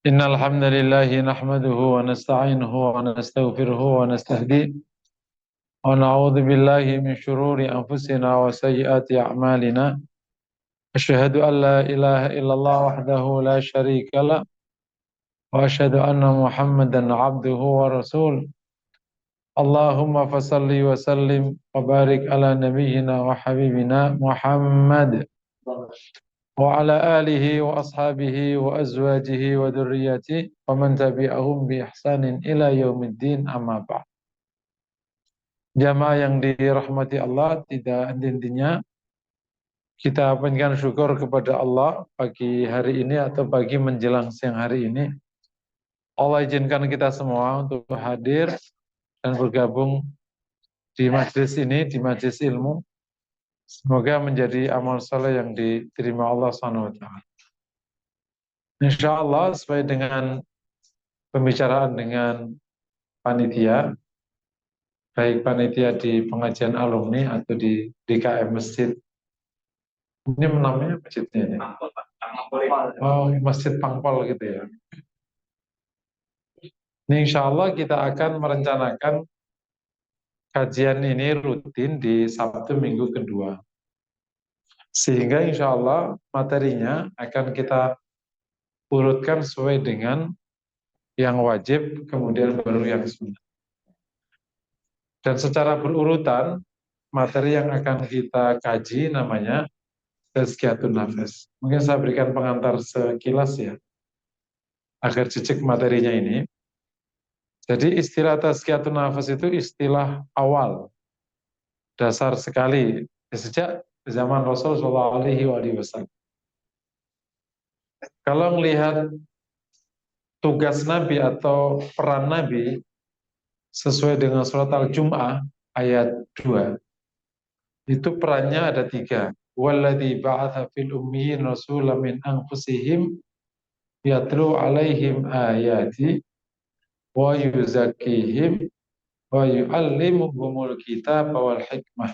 إن الحمد لله نحمده ونستعينه ونستغفره ونستهديه ونعوذ بالله من شرور أنفسنا وسيئات أعمالنا. أشهد أن لا إله إلا الله وحده لا شريك له وأشهد أن محمدا عبده ورسوله. اللهم فصل وسلم وبارك على نبينا وحبيبنا محمد وعلى آله وأصحابه وأزواجه وذريته ومن تبعهم بإحسان إلى يوم الدين أما بعد. Jamaah yang dirahmati Allah, tidak henti-hentinya kita panjatkan syukur kepada Allah pagi hari ini atau pagi menjelang siang hari ini. Allah izinkan kita semua untuk hadir dan bergabung di majelis ini, di majelis ilmu. Semoga menjadi amal saleh yang diterima Allah SWT. Insya Allah sesuai dengan pembicaraan dengan panitia, baik panitia di pengajian alumni atau di DKM Masjid. Ini namanya masjidnya ini. Oh, Masjid Pangpol gitu ya. Ini insya Allah kita akan merencanakan kajian ini rutin di Sabtu Minggu kedua. Sehingga insya Allah materinya akan kita urutkan sesuai dengan yang wajib, kemudian baru yang sunnah. Dan secara berurutan, materi yang akan kita kaji namanya Tazkiyatun Nafas. Mungkin saya berikan pengantar sekilas ya, agar jejak materinya ini. Jadi istilah Tazkiyatun Nafas itu istilah awal, dasar sekali, sejak zaman Rasul SAW. Kalau melihat tugas Nabi atau peran Nabi, sesuai dengan surat Al-Jum'ah ayat 2, itu perannya ada 3. Walladzi ba'atha fil ummiyin rasulan min anfusihim yatlu alaihim ayati wa yuzakkihim wa yu'allimuhumul kitab wal hikmah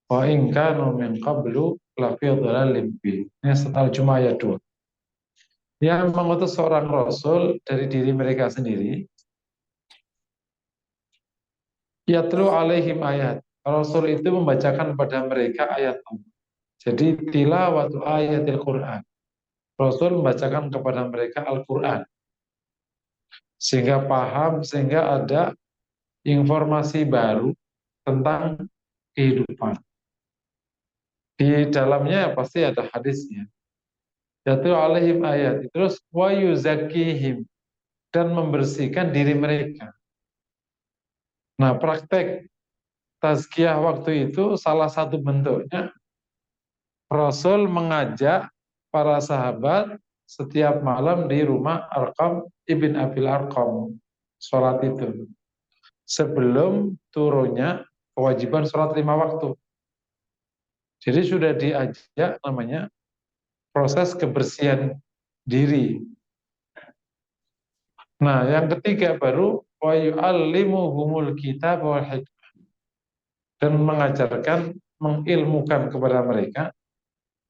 wa in kanu min qablu lafi dhalalin mubin. Ini surat Al-Jum'ah ayat 2. Yang mengutus seorang rasul dari diri mereka sendiri, yatlu alaihim ayat. Rasul itu membacakan pada mereka ayat Allah. Jadi tilawatu ayatil Quran. Rasul membacakan kepada mereka Al-Quran. Sehingga paham, sehingga ada informasi baru tentang kehidupan. Di dalamnya pasti ada hadisnya. Yatlu alaihim ayat. Terus wa yuzakkihim, dan membersihkan diri mereka. Nah, praktek tazkiyah waktu itu salah satu bentuknya Rasul mengajak para sahabat setiap malam di rumah Arqam ibn Abil Arqam sholat itu sebelum turunnya kewajiban sholat 5 waktu. Jadi sudah diajak namanya proses kebersihan diri. Nah, yang ketiga baru wa yu'allimuhumul kitab wal hikmah, dan mengajarkan, mengilmukan kepada mereka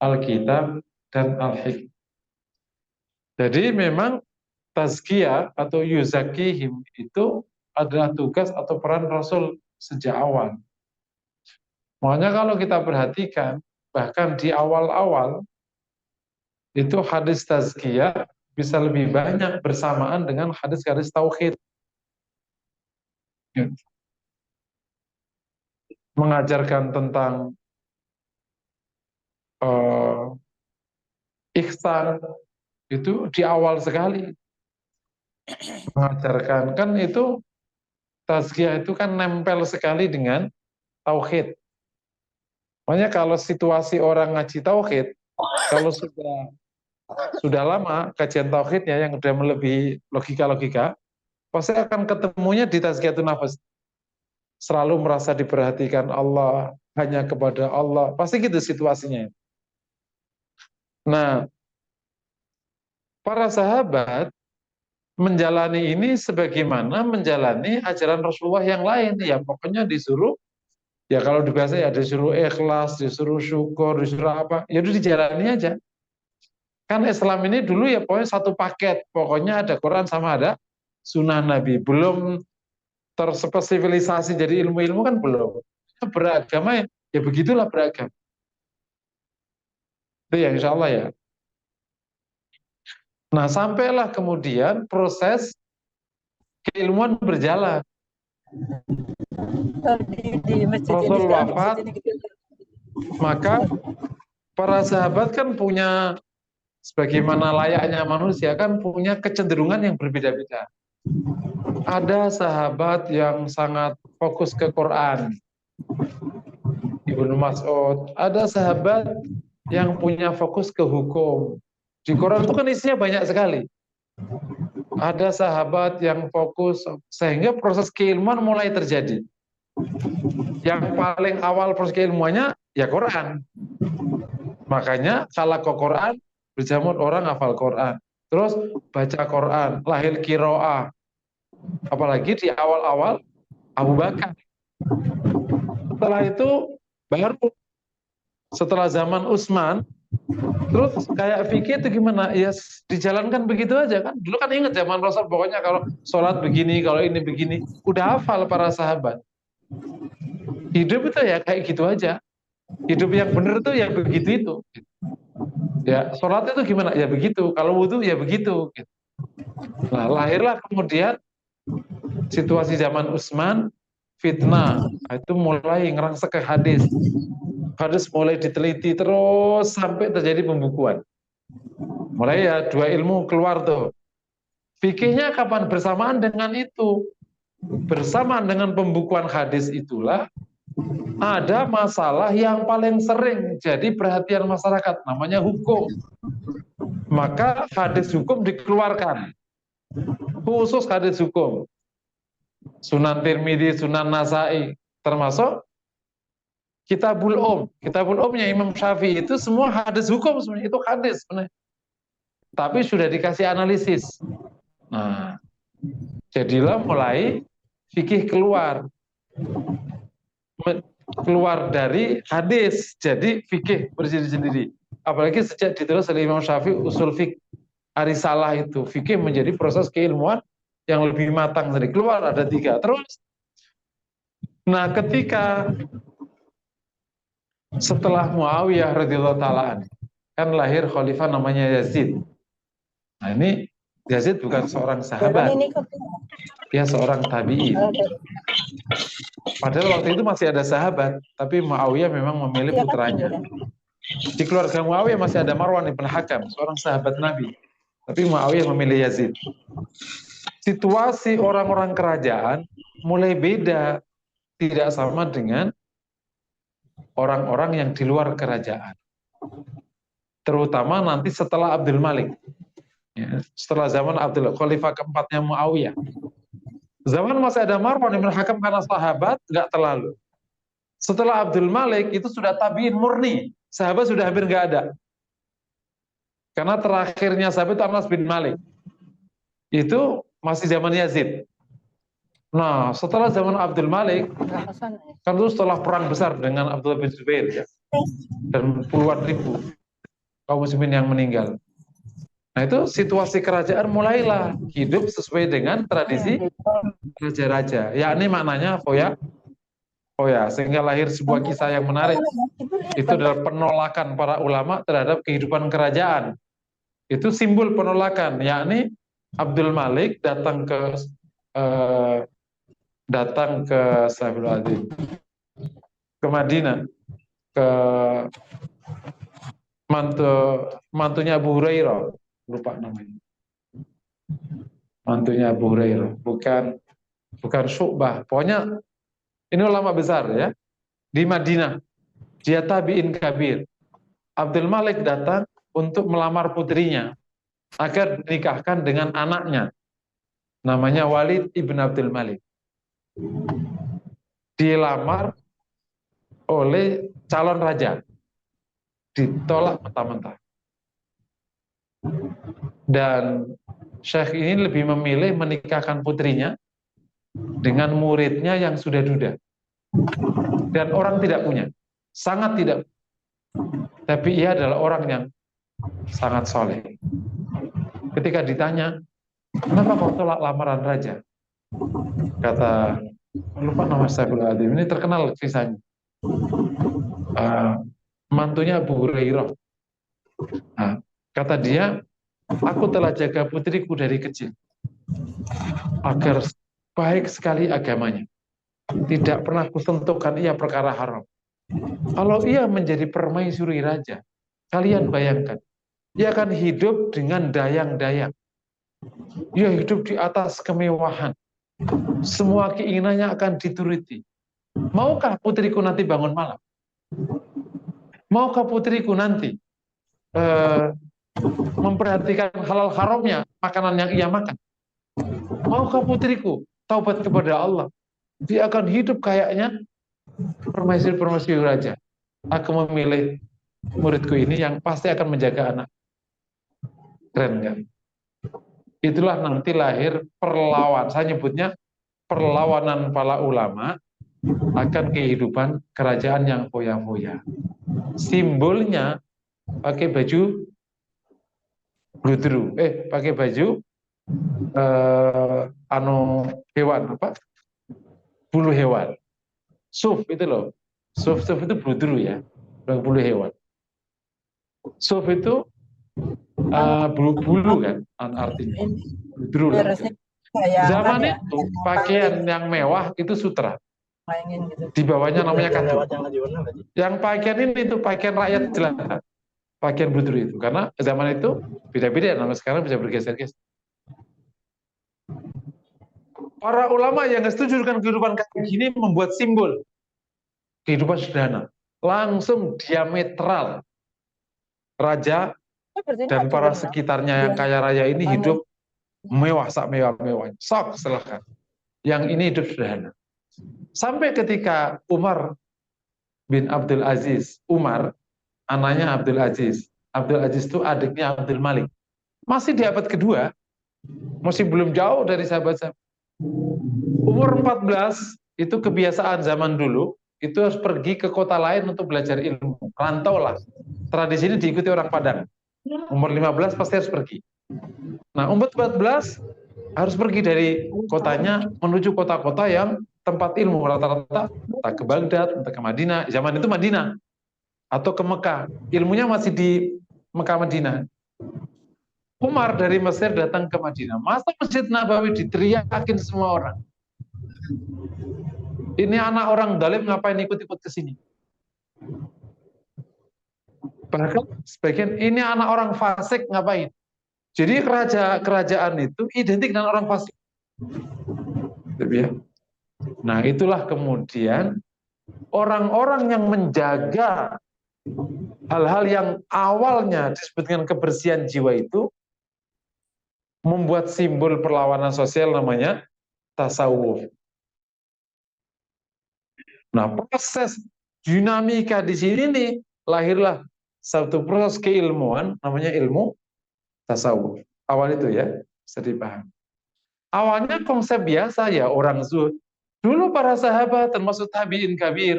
Alkitab dan Al-Hikmah. Jadi memang tazkiyah atau yuzakihim itu adalah tugas atau peran Rasul sejak awal. Makanya kalau kita perhatikan, bahkan di awal-awal itu hadis tazkiyah bisa lebih banyak bersamaan dengan hadis-hadis tauhid. Mengajarkan tentang ihsan itu di awal sekali. Mengajarkan, kan itu tazkiyah itu kan nempel sekali dengan tauhid. Makanya kalau situasi orang ngaji tauhid, kalau sudah lama kajian tauhidnya yang sudah melebihi logika-logika, pasti akan ketemunya di tazkiyatun nafas. Selalu merasa diperhatikan Allah, hanya kepada Allah, pasti gitu situasinya. Nah, para sahabat menjalani ini sebagaimana menjalani ajaran Rasulullah yang lain. Ya pokoknya disuruh, ya kalau biasa ya disuruh ikhlas, disuruh syukur, disuruh apa, ya udah dijalani aja. Kan Islam ini dulu ya pokoknya satu paket, pokoknya ada Quran sama ada sunnah Nabi, belum terspesialisasi jadi ilmu-ilmu kan belum. Beragama ya, ya begitulah beragam. Itu ya insya Allah ya. Nah sampailah kemudian proses keilmuan berjalan. Di masjid ini Rasul sekarang, wafat, masjid ini gitu. maka para sahabat kan punya, sebagaimana layaknya manusia kan punya kecenderungan yang berbeda-beda. Ada sahabat yang sangat fokus ke Quran, Ibnu Mas'ud. Ada sahabat yang punya fokus ke hukum. Di Quran itu kan isinya banyak sekali. Ada sahabat yang fokus, sehingga proses keilmuan mulai terjadi. Yang paling awal proses keilmuannya ya Quran. Makanya kalau ke Quran, berjamur orang hafal Quran. Terus baca Quran, lahir kiroah. Apalagi di awal-awal Abu Bakar. Setelah itu baru setelah zaman Utsman, terus kayak fikih itu gimana? Ya dijalankan begitu aja kan. Dulu kan ingat zaman Rasul pokoknya kalau sholat begini, kalau ini begini, udah hafal para sahabat. Hidup itu ya kayak gitu aja. Hidup yang benar itu ya begitu itu. Ya sholat itu gimana? Ya begitu. Kalau wudhu ya begitu. Nah lahirlah kemudian situasi zaman Utsman, fitnah. Nah, itu mulai ngerangsek ke hadis. Hadis mulai diteliti terus sampai terjadi pembukuan. Mulai ya dua ilmu keluar tuh. Fikihnya kapan? Bersamaan dengan itu. Bersamaan dengan pembukuan hadis itulah ada masalah yang paling sering jadi perhatian masyarakat, namanya hukum. Maka hadis hukum dikeluarkan. Khusus hadis hukum. Sunan Tirmidzi, Sunan Nasai, termasuk Kitabul Kitabul Umnya Imam Syafi'i itu semua hadis hukum sebenarnya, itu hadis sebenarnya. Tapi sudah dikasih analisis. Nah, jadilah mulai fikih keluar dari hadis, jadi fikih berdiri sendiri. Apalagi sejak ditulis oleh Imam Syafi'i usul fikih Arisalah itu, fikih menjadi proses keilmuan yang lebih matang dari keluar ada 3. Terus, nah ketika setelah Muawiyah radhiyallahu taala kan lahir khalifah namanya Yazid. Nah ini Yazid bukan seorang sahabat, dia seorang tabi'in. Padahal waktu itu masih ada sahabat, tapi Muawiyah memang memilih putranya. Di keluarga Muawiyah masih ada Marwan ibn Hakam, seorang sahabat Nabi. Tapi Muawiyah memilih Yazid. Situasi orang-orang kerajaan mulai beda, tidak sama dengan orang-orang yang di luar kerajaan. Terutama nanti setelah Abdul Malik. Ya, setelah zaman Khalifah keempatnya Muawiyah. Zaman masih ada Marwan ibn Hakam karena sahabat, nggak terlalu. Setelah Abdul Malik itu sudah tabiin murni, sahabat sudah hampir nggak ada. Karena terakhirnya sahabat Anas bin Malik. Itu masih zaman Yazid. Nah, setelah zaman Abdul Malik, kan itu setelah perang besar dengan Abdullah bin Zubair, ya, dan puluhan ribu kaum muslimin yang meninggal. Nah itu situasi kerajaan mulailah hidup sesuai dengan tradisi raja-raja. Yakni maknanya foya, sehingga lahir sebuah kisah yang menarik. Itu adalah penolakan para ulama terhadap kehidupan kerajaan. Itu simbol penolakan, yakni Abdul Malik datang ke ke Madinah, ke mantunya Abu Hurairah, lupa namanya. Mantunya Abu Hurairah, bukan Syu'bah. Pokoknya ini ulama besar ya. Di Madinah, dia tabi'in kabir. Abdul Malik datang untuk melamar putrinya agar dinikahkan dengan anaknya. Namanya Walid ibn Abdul Malik. Dilamar oleh calon raja. Ditolak mentah-mentah. Dan Syekh ini lebih memilih menikahkan putrinya dengan muridnya yang sudah duda. Dan orang tidak punya. Sangat tidak. Tapi ia adalah orang yang sangat soleh. Ketika ditanya, kenapa kau tolak lamaran raja? Kata, lupa nama Saiful Adim, ini terkenal kisahnya. Mantunya Abu Hurairah. Nah, kata dia, aku telah jaga putriku dari kecil agar baik sekali agamanya. Tidak pernah kusentuhkan ia perkara haram. Kalau ia menjadi permaisuri raja, kalian bayangkan, ia akan hidup dengan dayang-dayang. Ia hidup di atas kemewahan. Semua keinginannya akan dituruti. Maukah putriku nanti bangun malam? Maukah putriku nanti memperhatikan halal haramnya makanan yang ia makan? Maukah putriku taubat kepada Allah? Dia akan hidup kayaknya permaisuri-permaisuri raja. Aku memilih muridku ini yang pasti akan menjaga anak. Keren kan? Itulah nanti lahir perlawan. Saya nyebutnya perlawanan para ulama akan kehidupan kerajaan yang foya-foya. Simbolnya pakai baju bludru, pakai baju hewan apa? Bulu hewan. Suf itu loh. Suf itu bludru ya, bulu hewan. Suf itu bulu kan artinya. Bludru lah. Zaman itu pakaian yang mewah itu sutra. Di bawahnya namanya kado. Yang pakaian ini itu pakaian rakyat jelata. Pakaian bludru itu. Karena zaman itu beda-beda, nama sekarang bisa bergeser-geser. Para ulama yang setuju dengan kehidupan kayak gini membuat simbol kehidupan sederhana. Langsung diametral. Raja dan para sekitarnya yang kaya raya ini hidup mewah, sak mewah-mewah. Sok silahkan. Yang ini hidup sederhana. Sampai ketika Umar bin Abdul Aziz, Umar, anaknya Abdul Aziz. Abdul Aziz itu adiknya Abdul Malik. Masih di abad kedua, masih belum jauh dari sahabat-sahabat. Umur 14, itu kebiasaan zaman dulu, itu harus pergi ke kota lain untuk belajar ilmu. Rantau lah. Tradisi ini diikuti orang Padang. Umur 15 pasti harus pergi. Nah, umur 14 harus pergi dari kotanya menuju kota-kota yang tempat ilmu. Rata-rata entah ke Baghdad, entah ke Madinah. Zaman itu Madinah. Atau ke Mekah. Ilmunya masih di Mekah Madinah. Umar dari Mesir datang ke Madinah. Masa Masjid Nabawi diteriakin semua orang. Ini anak orang dalim ngapain ikut-ikut ke sini? Bahkan sebagian ini anak orang fasik ngapain? Jadi kerajaan itu identik dengan orang fasik. Nah, itulah kemudian orang-orang yang menjaga hal-hal yang awalnya disebut dengan kebersihan jiwa itu membuat simbol perlawanan sosial namanya tasawuf. Nah, proses dinamika di sini nih lahirlah satu proses keilmuan namanya ilmu tasawuf. Awal itu ya, bisa dipahami. Awalnya konsep biasa ya orang zuhud. Dulu para sahabat termasuk tabi'in kabir.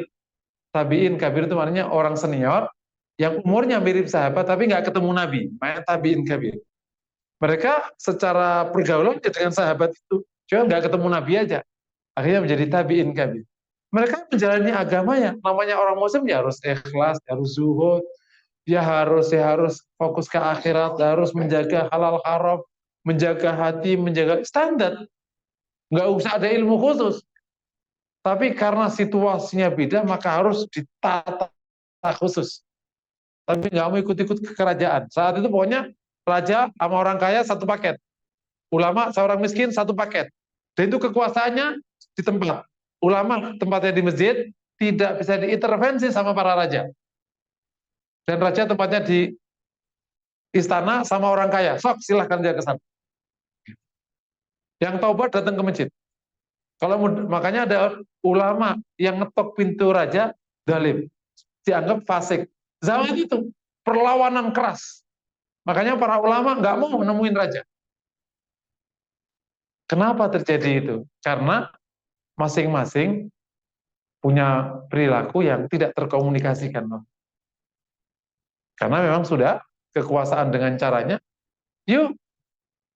Tabi'in kabir itu maknanya orang senior yang umurnya mirip sahabat tapi nggak ketemu Nabi. Makanya tabi'in kabir. Mereka secara pergaulan dengan sahabat itu, cuma nggak ketemu Nabi aja. Akhirnya menjadi tabi'in kabir. Mereka menjalani agamanya, namanya orang muslim ya harus ikhlas, harus zuhud, dia harus fokus ke akhirat, harus menjaga halal haram, menjaga hati, menjaga standar. Nggak usah ada ilmu khusus. Tapi karena situasinya beda, maka harus ditata khusus. Tapi nggak mau ikut-ikut ke kerajaan. Saat itu pokoknya raja sama orang kaya satu paket. Ulama seorang miskin satu paket. Dan itu kekuasaannya di tempat. Ulama tempatnya di masjid, tidak bisa diintervensi sama para raja. Dan raja tempatnya di istana sama orang kaya. Sok silahkan dia ke sana. Yang taubat datang ke masjid. Kalau makanya ada ulama yang ngetok pintu raja, dalim. Dianggap fasik. Zaman itu perlawanan keras. Makanya para ulama nggak mau menemuin raja. Kenapa terjadi itu? Karena masing-masing punya perilaku yang tidak terkomunikasikan. Karena memang sudah kekuasaan dengan caranya, yuk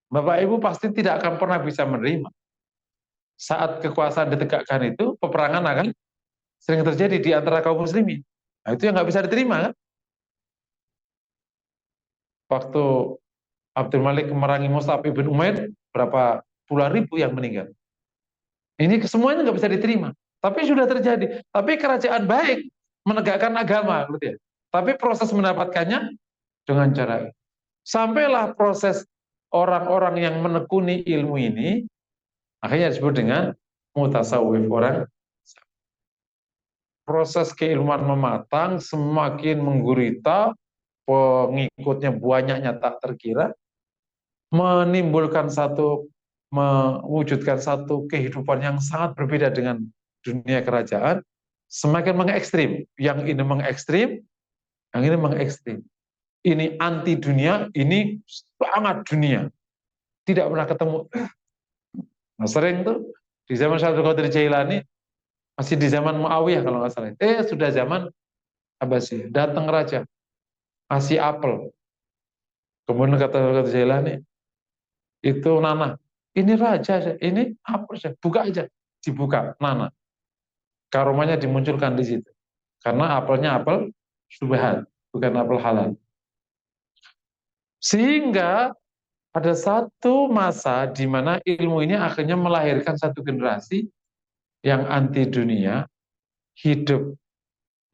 Bapak Ibu pasti tidak akan pernah bisa menerima. Saat kekuasaan ditegakkan itu, peperangan akan sering terjadi di antara kaum muslimin. Nah, itu yang nggak bisa diterima kan? Waktu Abdul Malik memerangi Mus'ab ibn Umair, berapa puluhan ribu yang meninggal. Ini semuanya nggak bisa diterima. Tapi sudah terjadi. Tapi kerajaan baik menegakkan agama, gitu ya. Tapi proses mendapatkannya dengan cara itu. Sampailah proses orang-orang yang menekuni ilmu ini, akhirnya disebut dengan mutasawwif, orang proses keilmuan mematang, semakin menggurita, pengikutnya banyaknya tak terkira, mewujudkan satu kehidupan yang sangat berbeda dengan dunia kerajaan, semakin mengekstrim. Yang ini mengekstrim, yang ini mengekstrim. Ini anti dunia, ini sangat dunia. Tidak pernah ketemu. Nah, sering tuh di zaman Syaikhul Qadir Jailani, masih di zaman Muawiyah kalau nggak salah. Sudah zaman Abbasiyah. Datang raja, kasih apel. Kemudian kata Qadir Jailani, itu Nana, ini raja, ini apel saja, buka aja. Dibuka, Nana. Karomanya dimunculkan di situ. Karena apelnya apel syubhat, bukan apel halal. Sehingga ada satu masa di mana ilmu ini akhirnya melahirkan satu generasi yang anti dunia, hidup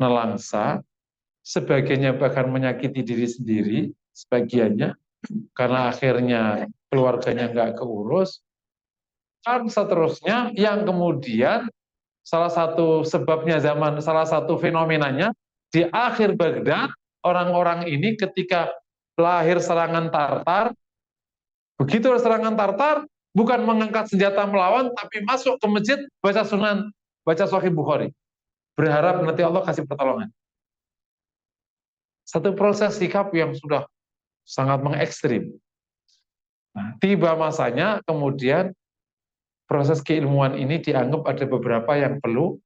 nelangsa, sebagiannya bahkan menyakiti diri sendiri, sebagiannya karena akhirnya keluarganya nggak keurus, dan seterusnya yang kemudian salah satu sebabnya salah satu fenomenanya di akhir Baghdad, orang-orang ini ketika lahir serangan Tartar, begitu serangan Tartar, bukan mengangkat senjata melawan, tapi masuk ke masjid, baca Sunan, baca Sahih Bukhari, berharap nanti Allah kasih pertolongan. Satu proses sikap yang sudah sangat mengekstrim. Nah, tiba masanya kemudian proses keilmuan ini dianggap ada beberapa yang perlu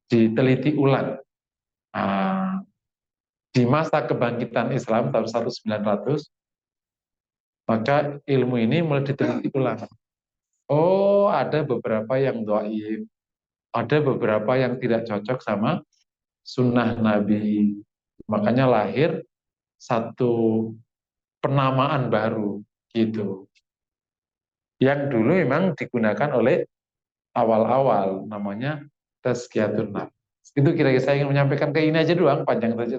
diteliti ulang. Nah, di masa kebangkitan Islam tahun 1900, maka ilmu ini mulai diteliti ulang. Oh, ada beberapa yang dhaif, ada beberapa yang tidak cocok sama sunnah Nabi. Makanya lahir satu penamaan baru gitu. Yang dulu memang digunakan oleh awal-awal, namanya tazkiyatun nafs. Itu kira-kira saya ingin menyampaikan ke ini aja doang, panjang saja.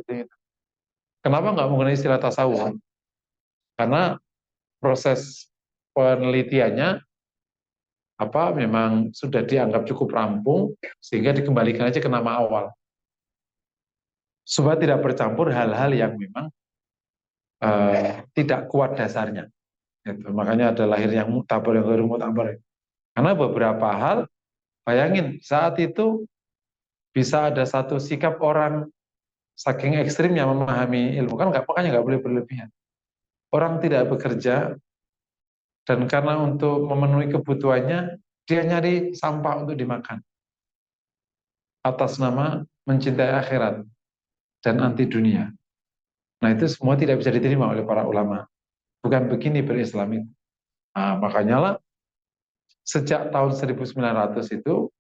Kenapa nggak menggunakan istilah tasawuf? Karena proses penelitiannya memang sudah dianggap cukup rampung sehingga dikembalikan aja ke nama awal supaya tidak bercampur hal-hal yang memang tidak kuat dasarnya. Gitu. Makanya ada lahir yang mutabar yang baru mutabar. Karena beberapa hal, bayangin saat itu bisa ada satu sikap orang saking ekstrimnya memahami ilmu, kan makanya nggak boleh berlebihan. Orang tidak bekerja dan karena untuk memenuhi kebutuhannya dia nyari sampah untuk dimakan atas nama mencintai akhirat dan anti dunia. Nah, itu semua tidak bisa diterima oleh para ulama. Bukan begini berislam itu. Nah, makanya lah sejak tahun 1900 itu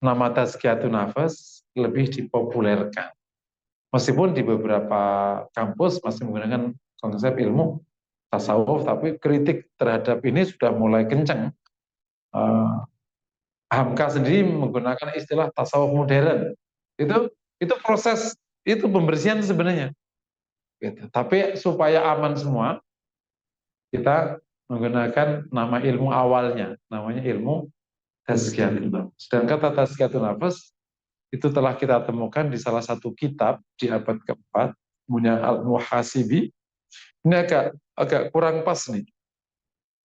nama tazkiyatun nafas lebih dipopulerkan. Meskipun di beberapa kampus masih menggunakan konsep ilmu tasawuf, tapi kritik terhadap ini sudah mulai kencang. Hamka sendiri menggunakan istilah tasawuf modern. Itu proses, itu pembersihan sebenarnya. Gitu. Tapi supaya aman semua, kita menggunakan nama ilmu awalnya, namanya ilmu tazkiyatun nafas. Sedangkan kata tazkiyatun nafas itu telah kita temukan di salah satu kitab di abad keempat, punya Al-Muhasibi. Ini agak kurang pas nih.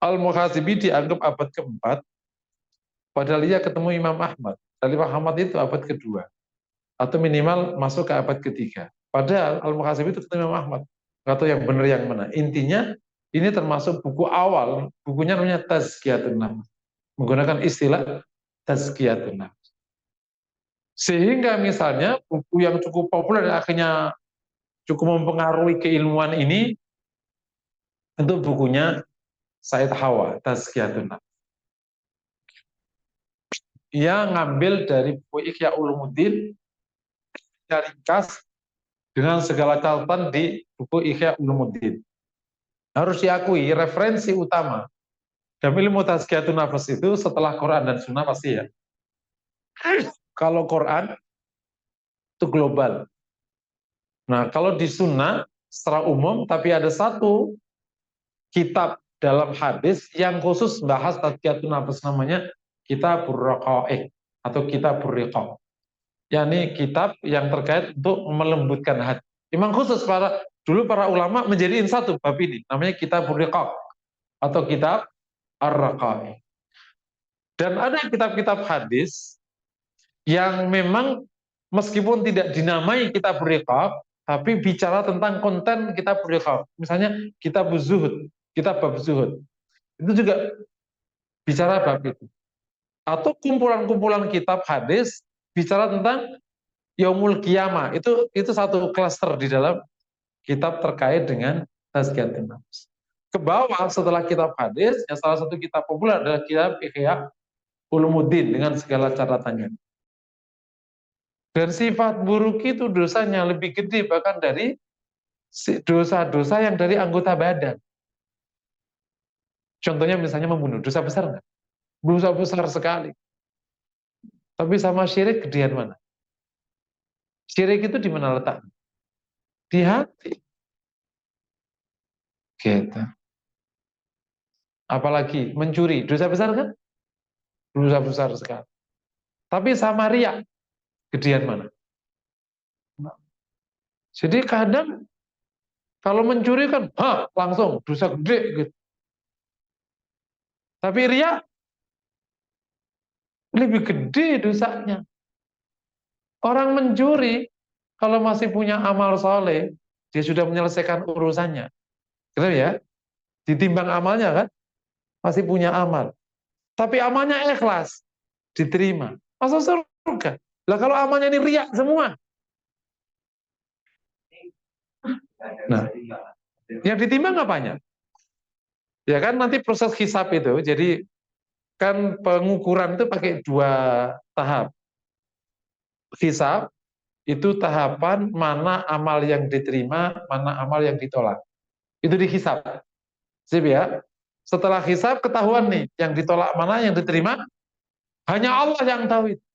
Al-Muhasibi dianggap abad keempat, padahal ia ketemu Imam Ahmad. Dan Imam Ahmad itu abad kedua, atau minimal masuk ke abad ketiga. Padahal Al-Muhasibi itu ketemu Imam Ahmad. Nggak tahu yang benar yang mana. Intinya, ini termasuk buku awal, bukunya namanya Tazkiyatun Nafs. Menggunakan istilah Tazkiyatun Nafs. Sehingga misalnya buku yang cukup populer akhirnya cukup mempengaruhi keilmuan ini untuk bukunya Said Hawa, Tazkiyatun Nafs. Ia ngambil dari buku Ihya Ulumuddin, ringkas dengan segala catatan di buku Ihya Ulumuddin. Harus diakui, referensi utama dalam ilmu Tazkiyatun Nafs itu setelah Quran dan Sunnah pasti ya. Kalau Quran itu global. Nah, kalau di Sunnah secara umum, tapi ada satu kitab dalam hadis yang khusus bahas Tazkiyatun Nafs, namanya Kitabur Raqaiq atau Kitabur Riqaq. Yakni kitab yang terkait untuk melembutkan hati. Memang khusus dulu para ulama menjadiin satu bab ini, namanya Kitabur Riqaq atau Kitab Ar-Raqaiq. Dan ada kitab-kitab hadis yang memang meskipun tidak dinamai Kitabur Riqaq, tapi bicara tentang konten Kitabur Riqaq. Misalnya Kitab Zuhud, Kitab Bab Zuhud. Itu juga bicara bab itu. Atau kumpulan-kumpulan kitab hadis bicara tentang Yaumul Qiyamah. Itu satu klaster di dalam kitab terkait dengan Tazkiyatun Nafs. Ke bawah setelah kitab hadis, yang salah satu kitab populer adalah kitab Ihya Ulumuddin dengan segala catatannya. Dan sifat buruk itu dosanya lebih gede bahkan dari dosa-dosa yang dari anggota badan. Contohnya misalnya membunuh, dosa besar nggak? Dosa besar sekali. Tapi sama syirik gedean mana? Syirik itu di mana letaknya? Di hati. Gitu. Apalagi mencuri, dosa besar kan? Dosa besar sekali. Tapi sama riya, gedean mana? Jadi kadang kalau mencuri kan, langsung dosa gede gitu. Tapi riya lebih gede dosanya. Orang mencuri kalau masih punya amal soleh, dia sudah menyelesaikan urusannya. Gitu ya? Ditimbang amalnya kan, masih punya amal. Tapi amalnya ikhlas, diterima. Masuk surga. Lah kalau amalnya ini riya semua. Nah, yang ditimbang apanya? Ya kan nanti proses hisab itu, jadi kan pengukuran itu pakai dua tahap. Hisab itu tahapan mana amal yang diterima, mana amal yang ditolak. Itu dihisab. Sip ya. Setelah hisab ketahuan nih, yang ditolak mana, yang diterima, hanya Allah yang tahu itu.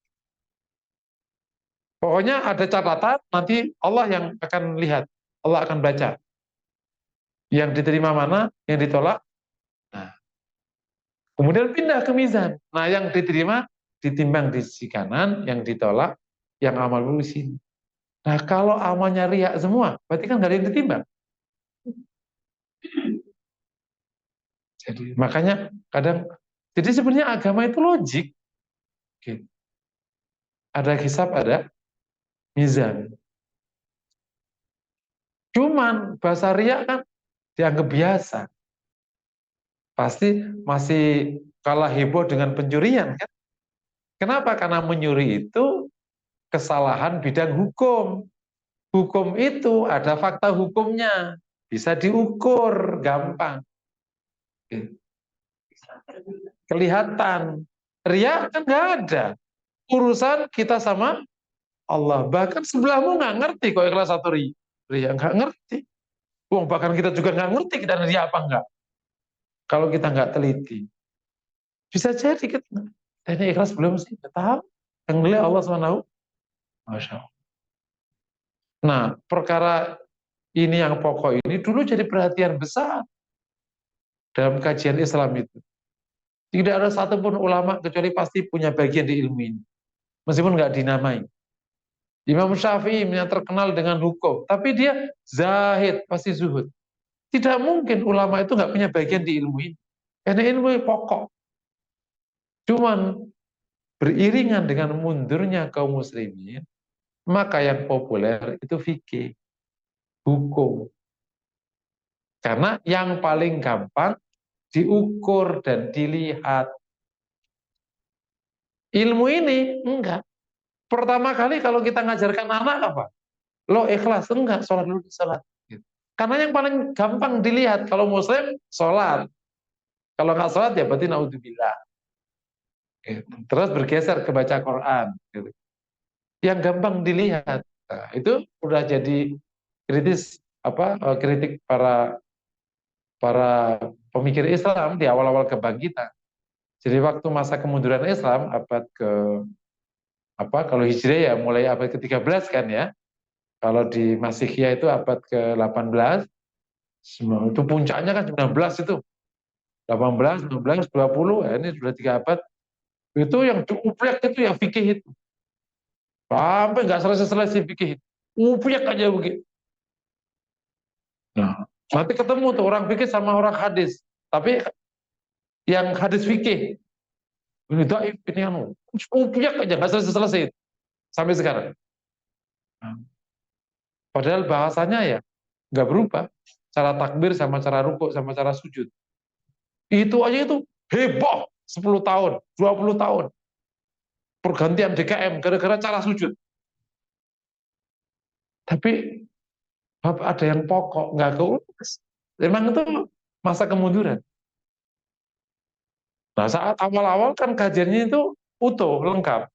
Pokoknya ada catatan, nanti Allah yang akan lihat, Allah akan baca. Yang diterima mana, yang ditolak. Nah, kemudian pindah ke mizan. Nah, yang diterima ditimbang di sisi kanan, yang ditolak, yang amal di sini. Nah, kalau amalnya riak semua, berarti kan nggak ada yang ditimbang. Jadi makanya kadang, jadi sebenarnya agama itu logik. Gitu. Ada hisab, ada mizan. Cuman bahasa riak kan dianggap biasa. Pasti masih kalah heboh dengan pencurian kan? Kenapa? Karena mencuri itu kesalahan bidang hukum. Hukum itu ada fakta hukumnya, bisa diukur gampang. Kelihatan. Ria kan nggak ada. Urusan kita sama Allah. Bahkan sebelahmu nggak ngerti kok ikhlas satu ria. Nggak ngerti. Wong bahkan kita juga nggak ngerti kita ria apa enggak. Kalau kita nggak teliti. Bisa jadi kita. Ini ikhlas belum sih? Nggak tahu. Yang melihat Allah SWT. Masya Allah. Nah, perkara ini yang pokok ini dulu jadi perhatian besar dalam kajian Islam itu. Tidak ada satupun ulama kecuali pasti punya bagian di ilmu ini. Meskipun nggak dinamai. Imam Syafi'i yang terkenal dengan hukum, tapi dia zahid, pasti zuhud. Tidak mungkin ulama itu nggak punya bagian di ilmu ini. Karena ilmu pokok. Cuman beriringan dengan mundurnya kaum muslimin, maka yang populer itu fikih, hukum. Karena yang paling gampang diukur dan dilihat. Ilmu ini enggak. Pertama kali kalau kita ngajarkan anak apa? Lo ikhlas? Enggak, sholat dulu, sholat. Gitu. Karena yang paling gampang dilihat, kalau muslim, sholat. Kalau nggak sholat, ya berarti naudzubillah. Gitu. Terus bergeser ke baca Quran. Gitu. Yang gampang dilihat. Nah, itu udah jadi kritis kritik para para pemikir Islam di awal-awal kebangkitan. Jadi waktu masa kemunduran Islam abad ke kalau Hijriah ya mulai abad ke-13 kan ya. Kalau di Masihiyah itu abad ke-18, itu puncaknya kan 19 itu. 18, 19, 20, ya ini sudah 3 abad. Itu yang diuplek itu ya fikih itu. Sampai nggak selesai-selesai fikih. Uplek aja begitu. Nah, nanti ketemu tuh orang fikih sama orang hadis. Tapi yang hadis fikih, ini daif, ini anu. Uplek aja, nggak selesai-selesai. Sampai sekarang. Nah, padahal bahasanya ya nggak berubah. Cara takbir sama cara rukuk sama cara sujud. Itu aja itu heboh 10 tahun, 20 tahun. Pergantian DKM gara-gara cara sujud. Tapi ada yang pokok, nggak keurus. Memang itu masa kemunduran. Nah saat awal-awal kan kajiannya itu utuh, lengkap.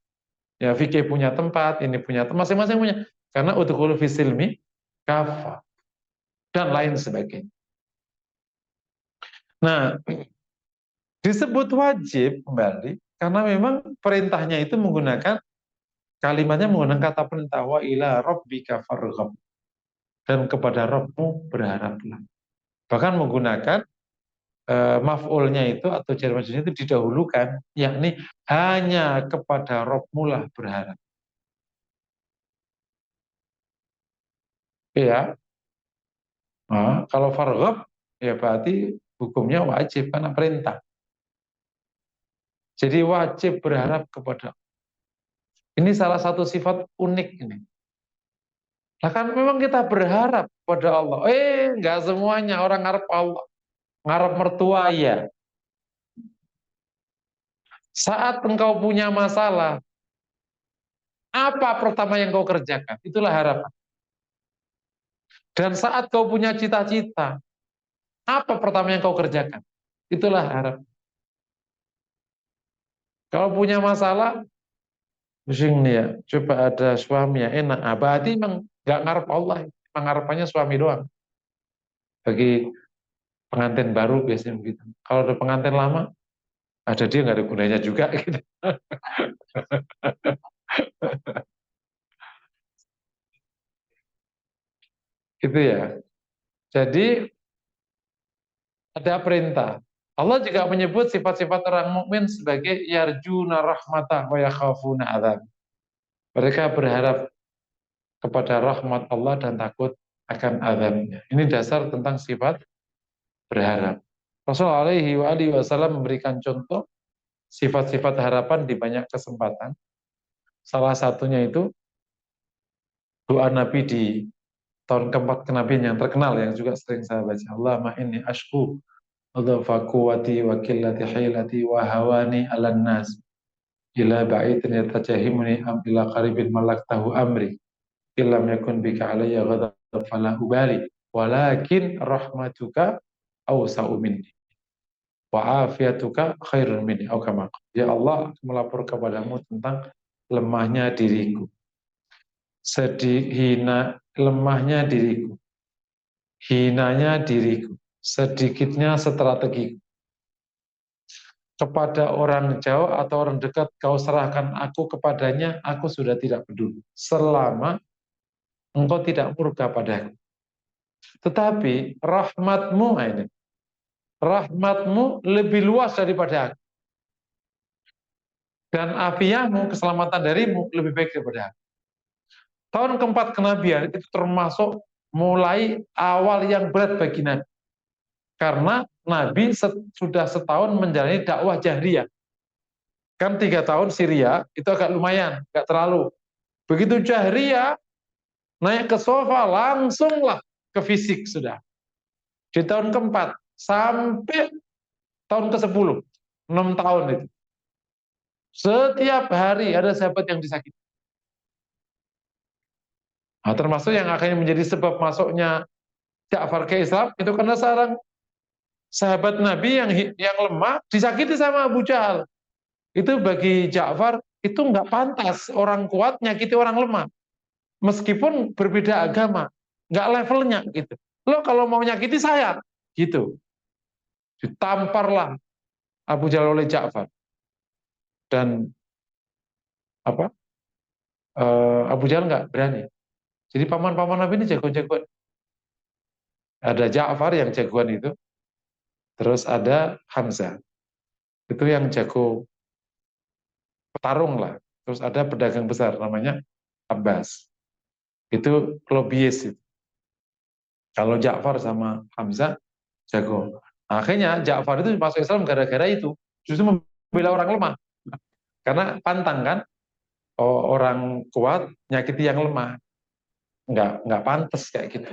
Ya fikih punya tempat, ini punya tempat, masing-masing punya. Karena udhulu fisilmi kafa dan lain sebagainya. Nah, disebut wajib kembali karena memang perintahnya itu menggunakan kalimatnya menggunakan kata perintah wa ila rabbika farghab dan kepada Rabbmu berharaplah. Bahkan menggunakan maf'ulnya itu atau jar majrurnya itu didahulukan, yakni hanya kepada Rabbmu lah berharap. Ya, nah, kalau farghab ya berarti hukumnya wajib karena perintah. Jadi wajib berharap kepada. Ini salah satu sifat unik ini. Nah kan memang kita berharap pada Allah. Nggak semuanya orang ngarep Allah. Ngarep mertua ya. Saat engkau punya masalah, apa pertama yang kau kerjakan? Itulah harapan. Dan saat kau punya cita-cita, apa pertama yang kau kerjakan? Itulah harapan. Kalau punya masalah, pusing nih ya, coba ada suami yang enak. Berarti memang nggak ngarep Allah, memang harapannya suami doang. Bagi pengantin baru biasanya begitu. Kalau ada pengantin lama, ada dia nggak ada gunanya juga. Gitu. Gitu ya. Jadi ada perintah. Allah juga menyebut sifat-sifat orang mukmin sebagai yarjuna rahmatah wa yakhafuna adzab. Mereka berharap kepada rahmat Allah dan takut akan azabnya. Ini dasar tentang sifat berharap. Rasulullah alaihi wasallam memberikan contoh sifat-sifat harapan di banyak kesempatan. Salah satunya itu doa Nabi di tahun keempat kenabian yang terkenal yang juga sering saya baca. Allahumma inni ashku adhafa quwwati wa qillati hilati wa hawani 'alan nas ila ba'idin yatajahimuni am ila qaribin malaktahu amri illam yakun bika alayya ghadab fala ubali walakin rahmatuka awsa'u minni wa afiyatuka khairun minni. Ya Allah, aku melapor kepadamu tentang lemahnya diriku, lemahnya diriku, hinanya diriku, sedikitnya strategi. Kepada orang jauh atau orang dekat kau serahkan aku kepadanya, aku sudah tidak peduli selama engkau tidak murka padaku. Tetapi rahmatmu ini, rahmatmu lebih luas daripada aku. Dan afiahmu, keselamatan darimu lebih baik daripada aku. Tahun keempat kenabian itu termasuk mulai awal yang berat bagi Nabi. Karena Nabi sudah setahun menjalani dakwah jahriyah. Kan 3 tahun Syria itu agak lumayan, gak terlalu. Begitu jahriyah, naik ke sofa langsunglah ke fisik sudah. Di tahun keempat sampai tahun ke-10, 6 tahun itu. Setiap hari ada sahabat yang disakiti. Nah, termasuk yang akhirnya menjadi sebab masuknya Ja'far ke Islam itu karena seorang sahabat Nabi yang lemah disakiti sama Abu Jahal. Itu bagi Ja'far itu nggak pantas orang kuat nyakiti orang lemah, meskipun berbeda agama, nggak levelnya gitu. Lo kalau mau nyakiti saya, gitu. Ditamparlah Abu Jahal oleh Ja'far dan apa? Abu Jahal nggak berani. Jadi paman-paman Nabi ini jago-jagoan. Ada Ja'far yang jagoan itu, terus ada Hamzah itu yang jago petarung lah. Terus ada pedagang besar namanya Abbas. Itu lobbyis itu. Kalau Ja'far sama Hamzah jago. Nah, akhirnya Ja'far itu masuk Islam gara-gara itu. Justru membela orang lemah. Karena pantang kan, orang kuat nyakiti yang lemah. Nggak pantas kayak gitu.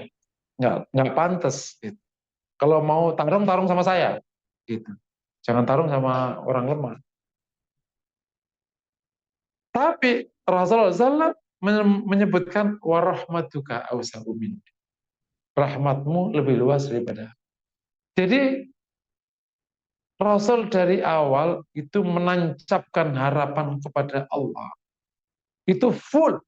Nggak pantas. Gitu. Kalau mau tarung, tarung sama saya. Gitu. Jangan tarung sama orang lemah. Tapi Rasulullah SAW menyebutkan warahmatuka awsa'u min. Rahmatmu lebih luas daripada. Jadi Rasul dari awal itu menancapkan harapan kepada Allah. Itu full.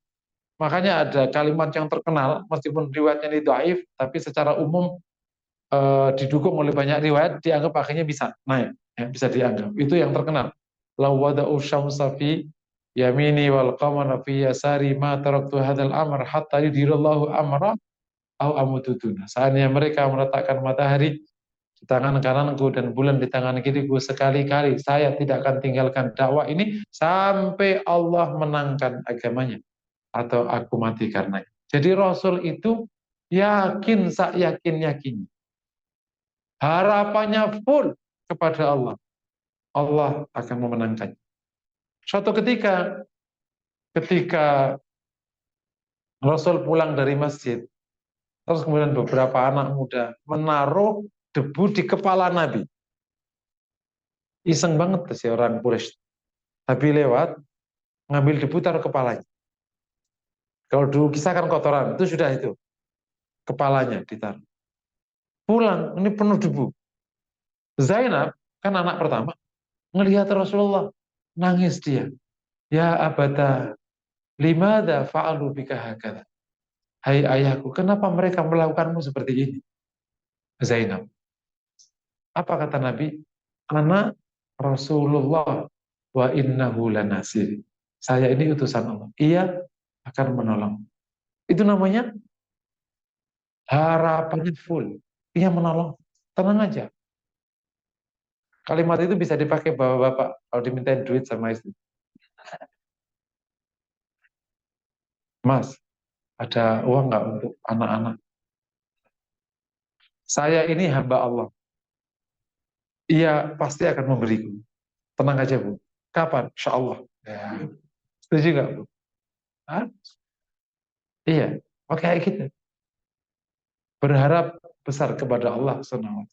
Makanya ada kalimat yang terkenal, meskipun riwayatnya ini dhaif, tapi secara umum didukung oleh banyak riwayat, dianggap akhirnya bisa naik, ya, bisa dianggap. Itu yang terkenal. Law wada'u syamsa fi yamini wal qamara fi yasari ma taraktu hadzal amr hatta yudirallahu amra au amutuduna. Saatnya mereka meletakkan matahari di tangan kananku dan bulan di tangan kiriku, sekali-kali saya tidak akan tinggalkan dakwah ini sampai Allah menangkan agamanya atau aku mati karenanya. Jadi Rasul itu yakin, sak yakin-yakin. Harapannya full kepada Allah. Allah akan memenangkan. Suatu ketika Rasul pulang dari masjid, terus kemudian beberapa anak muda menaruh debu di kepala Nabi. Iseng banget tuh si orang Quraisy. Nabi lewat, ngambil debu taruh kepalanya. Kalau dulu kisahkan kotoran, itu sudah itu. Kepalanya ditaruh. Pulang, ini penuh debu. Zainab, kan anak pertama, ngelihat Rasulullah, nangis dia. Ya abada, limada fa'alu bika hakadha. Hai ayahku, kenapa mereka melakukanmu seperti ini? Zainab. Apa kata Nabi? Anak Rasulullah wa innahu lanasir. Saya ini utusan Allah. Ia akan menolong. Itu namanya harapannya full. Ia menolong. Tenang aja. Kalimat itu bisa dipakai bapak-bapak kalau dimintain duit sama istri. Mas, ada uang nggak untuk anak-anak? Saya ini hamba Allah. Ia pasti akan memberiku. Tenang aja, Bu. Kapan? Insya Allah. Ya. Setuju nggak, Bu? Hah? Iya. Oke, kayak gitu. Berharap besar kepada Allah SWT.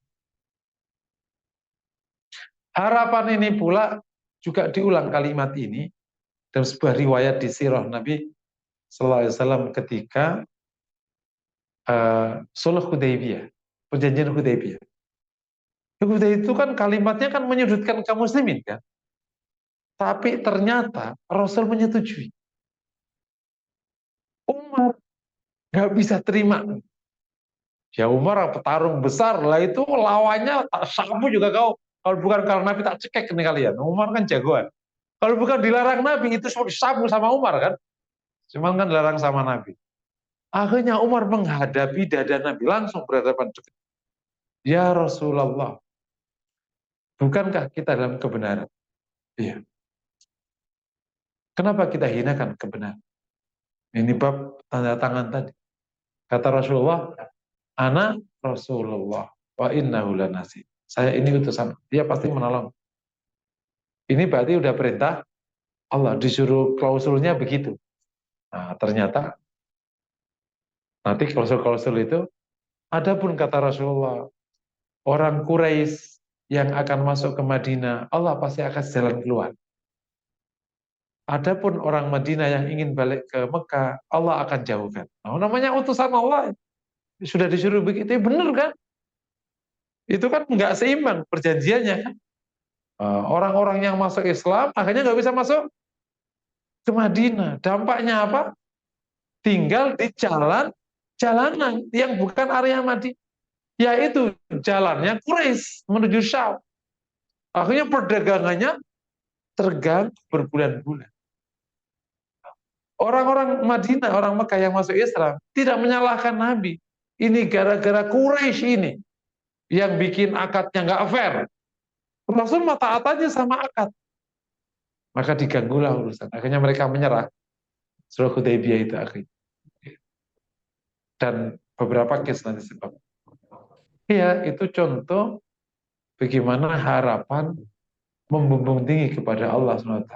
Harapan ini pula juga diulang kalimat ini dalam sebuah riwayat di sirah Nabi Sallallahu Alaihi Wasallam ketika Sulh Hudaybiyah, perjanjian Hudaybiyah. Hudaybiyah itu kan kalimatnya kan menyudutkan kaum muslimin kan, tapi ternyata Rasul menyetujui. Umar nggak bisa terima. Ya Umar petarung besar lah, itu lawannya sapu juga kau. Kalau bukan kalau Nabi tak cekek nih kalian. Umar kan jagoan. Kalau bukan dilarang Nabi itu sapu sama Umar kan. Cuman kan dilarang sama Nabi. Akhirnya Umar menghadapi dada Nabi langsung berhadapan dekat. Ya Rasulullah, bukankah kita dalam kebenaran? Iya. Kenapa kita hinakan kebenaran? Ini bab tanda tangan tadi. Kata Rasulullah, anak Rasulullah wa innahu lanasir. Saya ini utusan, dia pasti menolong. Ini berarti udah perintah Allah, disuruh klausulnya begitu. Nah, ternyata nanti klausul-klausul itu, adapun kata Rasulullah, orang Quraisy yang akan masuk ke Madinah, Allah pasti akan jalan keluar. Adapun orang Madinah yang ingin balik ke Mekah, Allah akan jauhkan. Nah, namanya utusan Allah, sudah disuruh begitu, benar kan? Itu kan nggak seimbang perjanjiannya kan? Orang-orang yang masuk Islam akhirnya nggak bisa masuk ke Madinah. Dampaknya apa? Tinggal di jalanan yang bukan area Madinah, yaitu jalannya Quraisy menuju Syam. Akhirnya perdagangannya terganggu berbulan-bulan. Orang-orang Madinah, orang Mekah yang masuk Islam tidak menyalahkan Nabi. Ini gara-gara Quraisy ini yang bikin akadnya nggak fair. Rasul mah taat aja sama akad. Maka diganggulah urusan. Akhirnya mereka menyerah. Sulh Hudaybiyah itu akhirnya. Dan beberapa kisah nanti sebab. Iya, itu contoh bagaimana harapan membumbung tinggi kepada Allah SWT.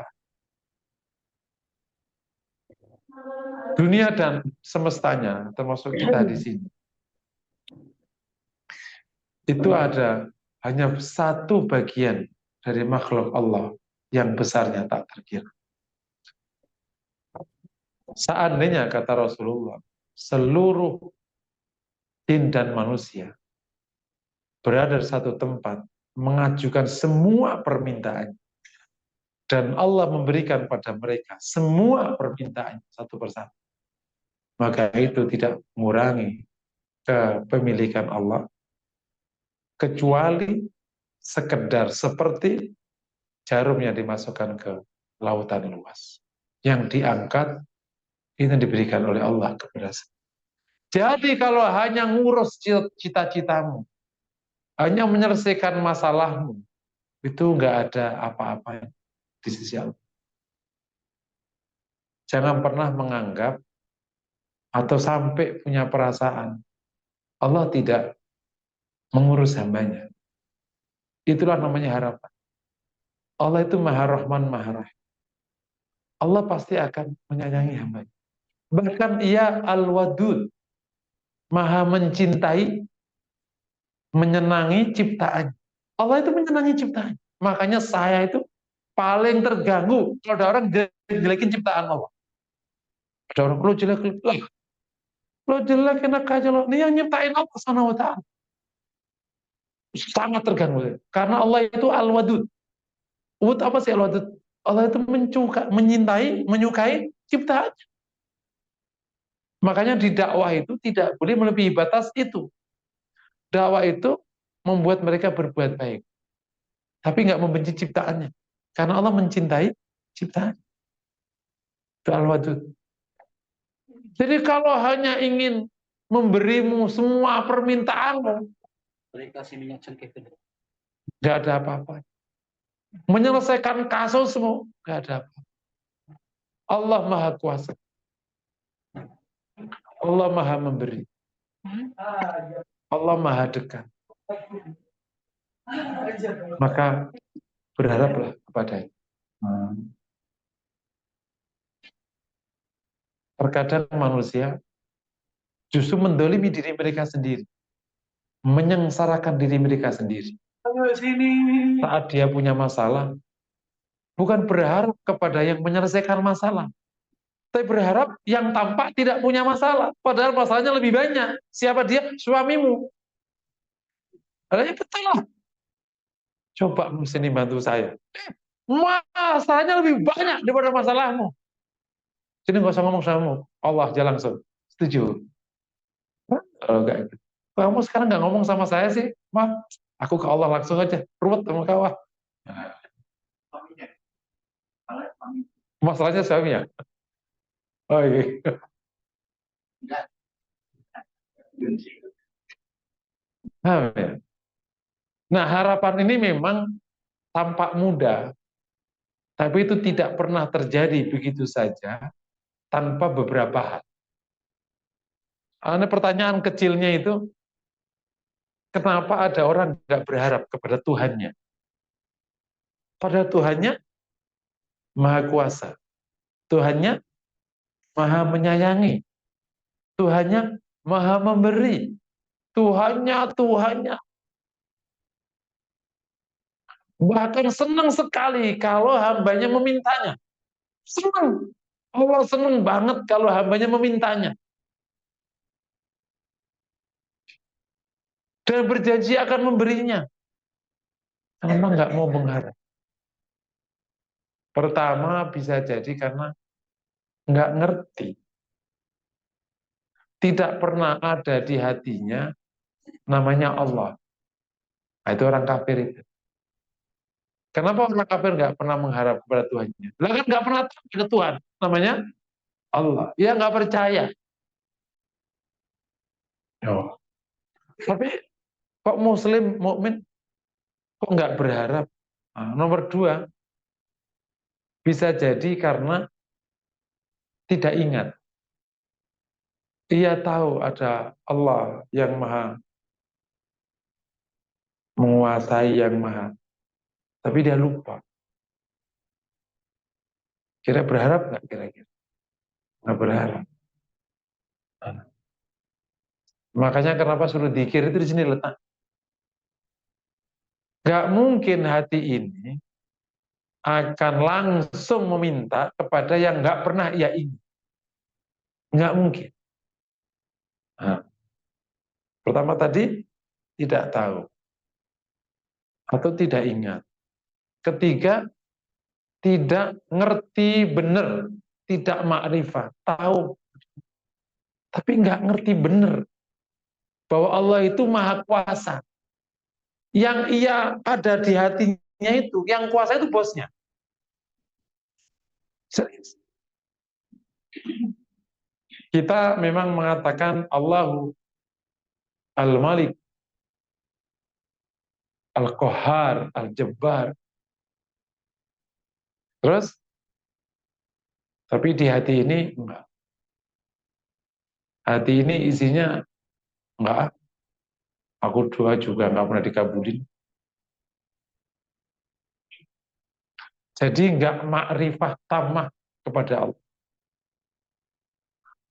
Dunia dan semestanya, termasuk kita di sini, itu ada hanya satu bagian dari makhluk Allah yang besarnya tak terkira. Seandainya, kata Rasulullah, seluruh jin dan manusia berada di satu tempat, mengajukan semua permintaan, dan Allah memberikan pada mereka semua permintaan satu persatu, maka itu tidak mengurangi kepemilikan Allah, kecuali sekedar seperti jarum yang dimasukkan ke lautan luas. Yang diangkat, itu diberikan oleh Allah kepada saya. Jadi kalau hanya ngurus cita-citamu, hanya menyelesaikan masalahmu, itu nggak ada apa-apa di sisi Allah. Jangan pernah menganggap atau sampai punya perasaan Allah tidak mengurus hambanya. Itulah namanya harapan. Allah itu Maha Rahman, Maha Rahim. Allah pasti akan menyayangi hambanya. Bahkan ia Al-Wadud, Maha mencintai, menyenangi ciptaan. Allah itu menyenangi ciptaan. Makanya saya itu paling terganggu kalau ada orang jelekin ciptaan Allah. Ada orang, lo jelek, lah, lo jelek enak aja lo. Ini yang nyiptain Allah Subhanahu wa Ta'ala. Sangat terganggu. Karena Allah itu Al-Wadud. Wud apa sih Al-Wadud? Allah itu menyintai, menyukai ciptaan. Makanya di dakwah itu tidak boleh melebihi batas itu. Dakwah itu membuat mereka berbuat baik. Tapi nggak membenci ciptaannya. Karena Allah mencintai ciptaan. Itu Al-Wadud. Jadi kalau hanya ingin memberimu semua permintaanmu, nggak ada apa-apa. Menyelesaikan kasusmu, nggak ada apa-apa. Allah Maha Kuasa. Allah Maha Memberi. Allah Maha Dekat. Maka berharaplah kepada-Nya. Terkadang manusia justru mendolimi diri mereka sendiri, menyengsarakan diri mereka sendiri. Saat dia punya masalah, bukan berharap kepada yang menyelesaikan masalah, tapi berharap yang tampak tidak punya masalah, padahal masalahnya lebih banyak. Siapa dia? Suamimu. Adanya betul lah. Coba sini bantu saya. Masalahnya lebih banyak daripada masalahmu. Sini nggak usah ngomong sama Allah aja langsung. Setuju? Kalau enggak itu. Kamu sekarang nggak ngomong sama saya sih? Maaf, aku ke Allah langsung aja. Ruwet sama kau. Masalahnya suaminya. Oh iya. Nah, harapan ini memang tampak mudah, tapi itu tidak pernah terjadi begitu saja tanpa beberapa hal. Ini pertanyaan kecilnya itu, kenapa ada orang nggak berharap kepada Tuhannya? Padahal Tuhannya Maha Kuasa, Tuhannya Maha menyayangi, Tuhannya Maha memberi, Tuhannya. Bahkan senang sekali kalau hambanya memintanya. Senang. Allah senang banget kalau hambanya memintanya. Dan berjanji akan memberinya. Kenapa nggak mau mengharap? Pertama bisa jadi karena nggak ngerti. Tidak pernah ada di hatinya namanya Allah. Nah, itu orang kafir itu. Kenapa orang kafir nggak pernah mengharap kepada Tuhannya? Lah kan nggak pernah tahu ke Tuhan. Namanya Allah. Dia nggak percaya. Oh. Tapi kok Muslim, mukmin kok nggak berharap? Nah, nomor dua, bisa jadi karena tidak ingat. Ia tahu ada Allah yang maha menguasai, yang maha. Tapi dia lupa. Kira berharap nggak kira-kira? Nggak berharap. Nah, makanya kenapa suruh dikir itu di sini letak. Nggak mungkin hati ini akan langsung meminta kepada yang nggak pernah ia ingin. Nggak mungkin. Nah, pertama tadi tidak tahu atau tidak ingat. Ketiga, tidak ngerti benar, tidak makrifat, tahu tapi nggak ngerti benar bahwa Allah itu maha kuasa. Yang ia ada di hatinya itu, yang kuasa itu bosnya. Kita memang mengatakan Allahu Al-Malik, Al-Qahhar, Al-Jabbar. Terus, tapi di hati ini enggak. Hati ini isinya enggak. Aku doa juga enggak pernah dikabulin. Jadi enggak makrifah tamah kepada Allah.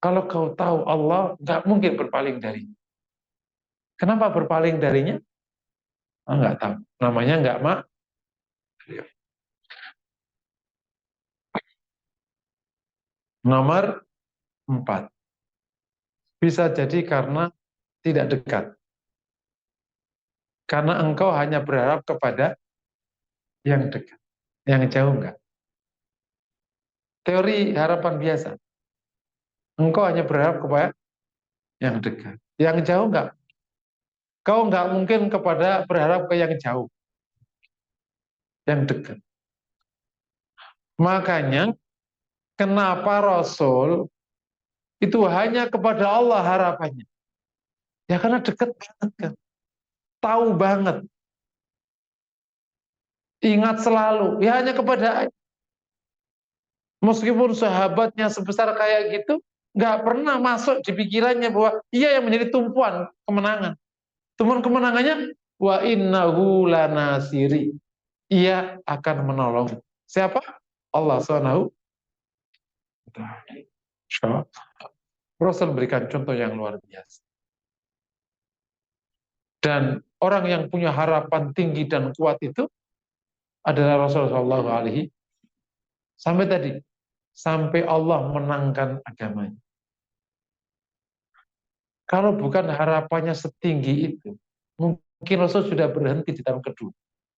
Kalau kau tahu Allah, enggak mungkin berpaling darinya. Kenapa berpaling darinya? Enggak tahu. Namanya enggak Nomor 4. Bisa jadi karena tidak dekat. Karena engkau hanya berharap kepada yang dekat. Yang jauh enggak. Teori harapan biasa. Engkau hanya berharap kepada yang dekat. Yang jauh enggak. Kau enggak mungkin kepada berharap ke yang jauh. Yang dekat. Makanya kenapa Rasul itu hanya kepada Allah harapannya. Ya karena dekat banget kan. Tahu banget. Ingat selalu. Ya hanya kepada, meskipun sahabatnya sebesar kayak gitu, nggak pernah masuk di pikirannya bahwa ia yang menjadi tumpuan kemenangan. Tumpuan kemenangannya, wa innahu lanasiri. Ia akan menolong. Siapa? Allah Subhanahu wa ta'ala. Rasul berikan contoh yang luar biasa. Dan orang yang punya harapan tinggi dan kuat itu adalah Rasulullah SAW. Sampai tadi, sampai Allah menangkan agamanya. Kalau bukan harapannya setinggi itu, mungkin Rasul sudah berhenti di tahun kedua.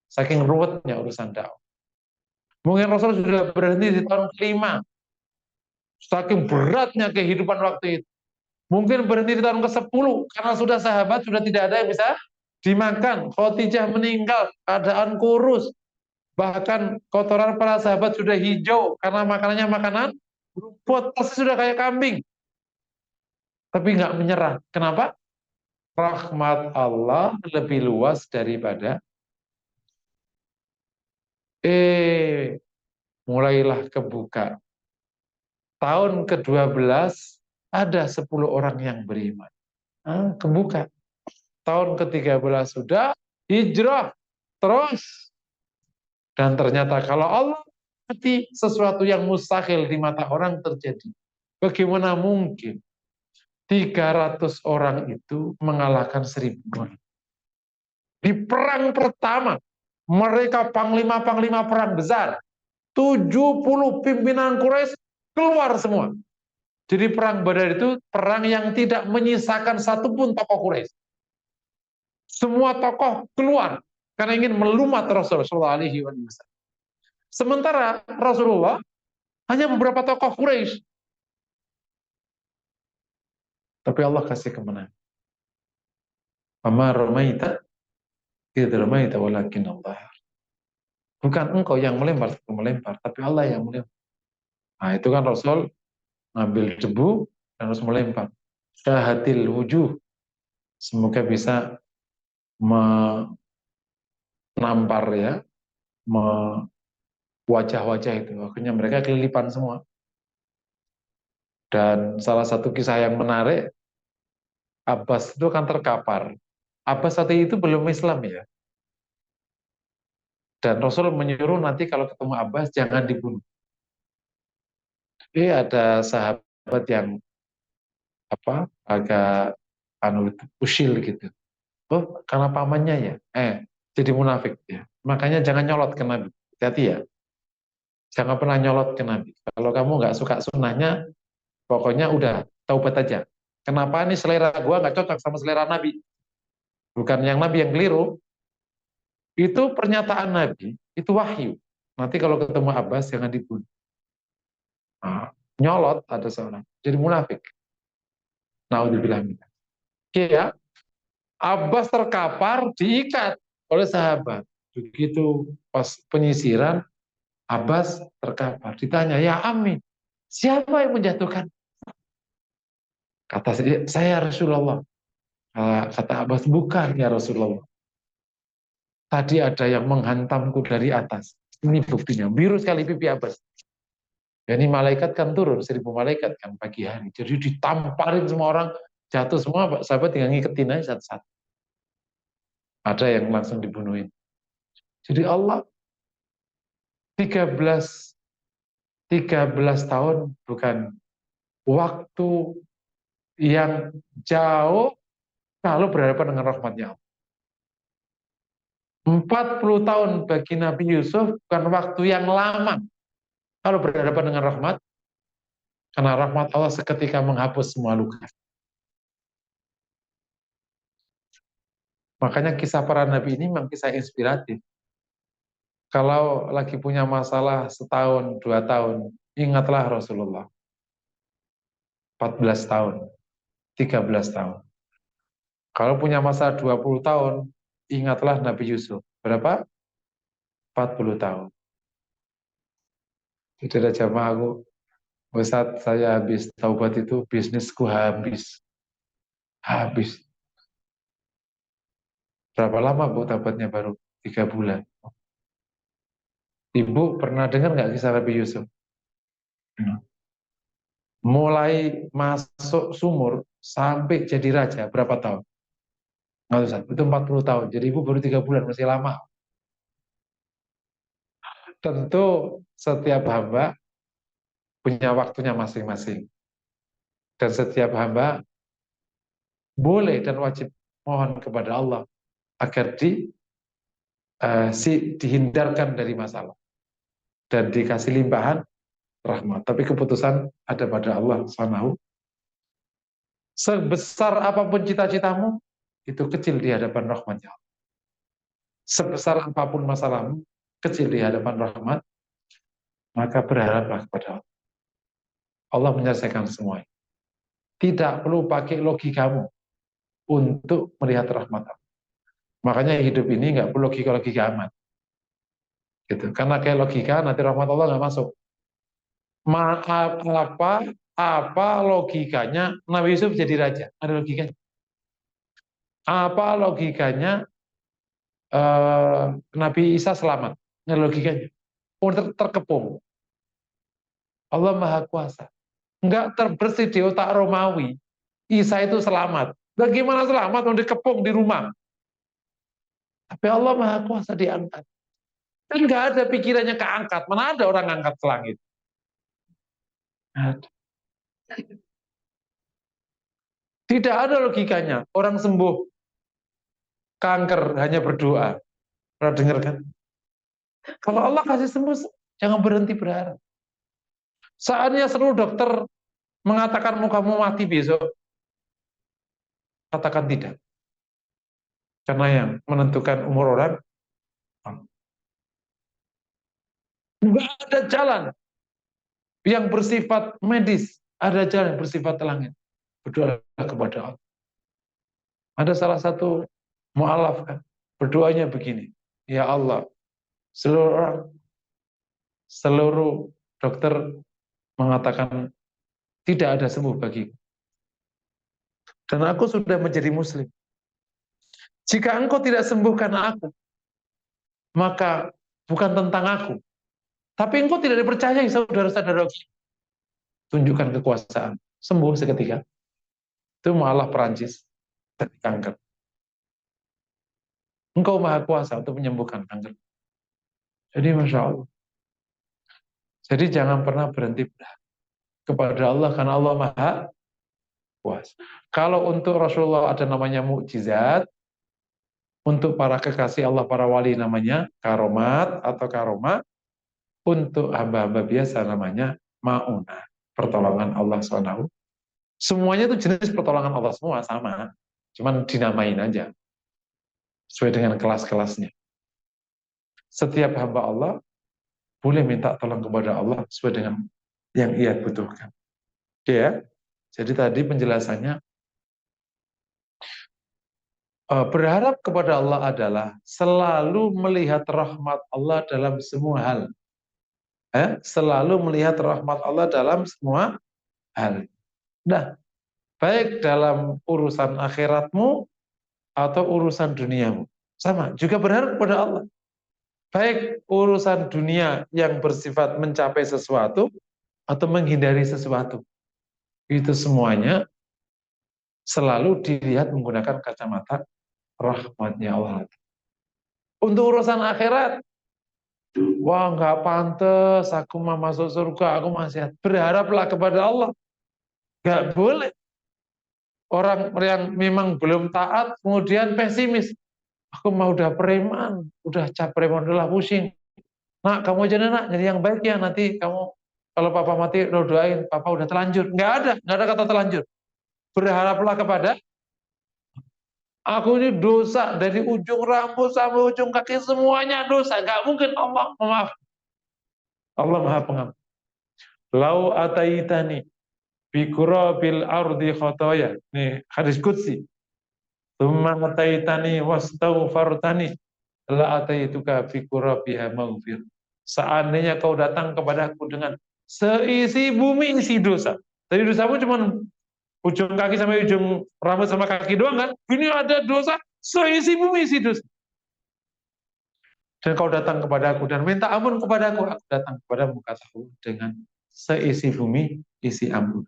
Saking ruwetnya urusan dakwah. Mungkin Rasul sudah berhenti di tahun kelima. Saking beratnya kehidupan waktu itu. Mungkin berhenti di tahun ke-10 karena sudah sahabat sudah tidak ada yang bisa dimakan. Khadijah meninggal, keadaan kurus. Bahkan kotoran para sahabat sudah hijau karena makanannya makanan rumput, pasti sudah kayak kambing. Tapi nggak menyerah. Kenapa? Rahmat Allah lebih luas daripada mulailah kebuka. Tahun ke-12 ada 10 orang yang beriman. Kebuka. Tahun ke-13 sudah hijrah terus. Dan ternyata kalau Allah berarti sesuatu yang mustahil di mata orang terjadi. Bagaimana mungkin 300 orang itu mengalahkan 1000 orang? Di perang pertama, mereka panglima-panglima perang besar. 70 pimpinan Quraisy keluar semua. Jadi perang Badar itu perang yang tidak menyisakan satupun tokoh Quraisy. Semua tokoh keluar karena ingin melumat Rasulullah SAW. Sementara Rasulullah hanya beberapa tokoh Quraisy, tapi Allah kasih kemenangan. Amma ramaita idh ramaita walakin Allah. Bukan engkau yang melempar, tapi Allah yang melempar. Nah, itu kan Rasul ngambil debu dan harus melempar. Syahatil wujuh. Semoga bisa menampar ya, wajah-wajah itu. Akhirnya mereka kelilipan semua. Dan salah satu kisah yang menarik, Abbas itu kan terkapar. Abbas saat itu belum Islam ya. Dan Rasul menyuruh nanti kalau ketemu Abbas jangan dibunuh. Jadi ada sahabat yang agak usil gitu. Oh, karena pamannya ya. Jadi munafik ya. Makanya jangan nyolot ke Nabi. Hati-hati ya. Jangan pernah nyolot ke Nabi. Kalau kamu nggak suka sunnahnya, pokoknya udah taubat aja. Kenapa nih selera gua nggak cocok sama selera Nabi? Bukan yang Nabi yang keliru. Itu pernyataan Nabi, itu wahyu. Nanti kalau ketemu Abbas jangan dibunuh. Nah, nyolot ada seorang. Jadi munafik. Naudzubillah. Ya, Abbas terkapar, diikat oleh sahabat. Begitu pas penyisiran, Abbas terkapar. Ditanya, ya Ami, siapa yang menjatuhkan? Kata saya Rasulullah. Kata Abbas, bukan ya Rasulullah. Tadi ada yang menghantamku dari atas. Ini buktinya. Biru sekali pipi Abbas. Ya, ini malaikat kan turun, 1000 malaikat kan pagi hari. Jadi ditamparin semua orang, jatuh semua, sahabat tinggal ngiketin aja satu-satu. Ada yang langsung dibunuhin. Jadi Allah 13 tahun bukan waktu yang jauh kalau berhadapan dengan rahmatnya Allah. 40 tahun bagi Nabi Yusuf bukan waktu yang lama kalau berhadapan dengan rahmat, karena rahmat Allah seketika menghapus semua luka. Makanya kisah para Nabi ini memang kisah inspiratif. Kalau lagi punya masalah setahun, 2 tahun, ingatlah Rasulullah. 14 tahun, 13 tahun. Kalau punya masa 20 tahun, ingatlah Nabi Yusuf. Berapa? 40 tahun. Jadi ada jamaah aku, saat saya habis taubat itu, bisnisku habis. Habis. Berapa lama Bu taubatnya baru? 3 bulan. Ibu pernah dengar nggak kisah Nabi Yusuf? Mulai masuk sumur sampai jadi raja, berapa tahun? Nggak usah, itu 40 tahun. Jadi ibu baru 3 bulan, masih lama. Tentu setiap hamba punya waktunya masing-masing. Dan setiap hamba boleh dan wajib mohon kepada Allah agar dihindarkan dari masalah dan dikasih limpahan rahmat. Tapi keputusan ada pada Allah Subhanahu. Sebesar apapun cita-citamu, itu kecil di hadapan rahmatnya. Sebesar apapun masalahmu, kecil di hadapan rahmat, maka berharaplah kepada Allah. Allah menyelesaikan semuanya. Tidak perlu pakai logikamu untuk melihat rahmat Allah. Makanya hidup ini nggak perlu logika-logika amat. Gitu. Karena kayak logika, nanti rahmat Allah nggak masuk. Apa logikanya Nabi Yusuf jadi raja? Ada logikanya. Apa logikanya Nabi Isa selamat? Ada logikanya. Terkepung. Allah Maha Kuasa. Nggak terbersih di otak Romawi. Isa itu selamat. Bagaimana selamat? Mau dikepung di rumah. Tapi Allah Maha Kuasa diangkat. Kan nggak ada pikirannya keangkat. Mana ada orang angkat ke langit? Tidak ada logikanya. Orang sembuh kanker hanya berdoa. Pernah dengar kan? Kalau Allah kasih sembuh, Jangan berhenti berharap. Saatnya seluruh dokter mengatakan kamu mati besok, katakan tidak. Karena yang menentukan umur orang, nggak ada jalan yang bersifat medis, ada jalan yang bersifat langit. Berdoa kepada Allah. Ada salah satu mu'alaf kan, berdoanya begini, ya Allah, seluruh dokter mengatakan tidak ada sembuh bagiku. Dan aku sudah menjadi muslim. Jika engkau tidak sembuhkan aku, maka bukan tentang aku. Tapi engkau tidak dipercayai saudara-saudara. Tunjukkan kekuasaan. Sembuh seketika. Itu malah Perancis dari kanker. Engkau maha kuasa untuk menyembuhkan kanker. Jadi Masya Allah. Jadi jangan pernah berhenti kepada Allah karena Allah maha kuasa. Kalau untuk Rasulullah ada namanya mukjizat, untuk para kekasih Allah, para wali namanya karomat atau karomah, untuk hamba-hamba biasa namanya ma'unah, pertolongan Allah SWT. Semuanya itu jenis pertolongan Allah semua, sama. Cuman dinamain aja, sesuai dengan kelas-kelasnya. Setiap hamba Allah boleh minta tolong kepada Allah sesuai dengan yang ia butuhkan. Oke ya? Jadi tadi penjelasannya, berharap kepada Allah adalah selalu melihat rahmat Allah dalam semua hal. Selalu melihat rahmat Allah dalam semua hal. Nah, baik dalam urusan akhiratmu atau urusan duniamu. Sama, juga berharap kepada Allah. Baik urusan dunia yang bersifat mencapai sesuatu atau menghindari sesuatu. Itu semuanya selalu dilihat menggunakan kacamata rahmatnya Allah. Untuk urusan akhirat, wah nggak pantas aku mau masuk surga, aku masih berharaplah kepada Allah. Nggak boleh. Orang yang memang belum taat, kemudian pesimis. Aku mau udah preman, udah cap preman, udah pusing. Nak, kamu aja nak, jadi yang baik ya, nanti kamu, kalau papa mati, lo doain, papa udah telanjur. Nggak ada kata telanjur. Berharaplah kepada, aku ini dosa, dari ujung rambut sampai ujung kaki, semuanya dosa. Nggak mungkin Allah maaf. Allah maha pengampun. Lau ataitani bikurabil ardi khotoya. Nih, hadis qudsi. Tsumma ataitani wastaghfartani la ataituka fi qurabiha maghfir. Seandainya kau datang kepadaku dengan seisi bumi isi dosa. Jadi dosamu cuma ujung kaki sampai ujung rambut sama kaki doang kan? Ini ada dosa seisi bumi isi dosa. Dan kau datang kepadaku dan minta ampun kepadaku, aku datang kepadamu kata Allah dengan seisi bumi isi ampun.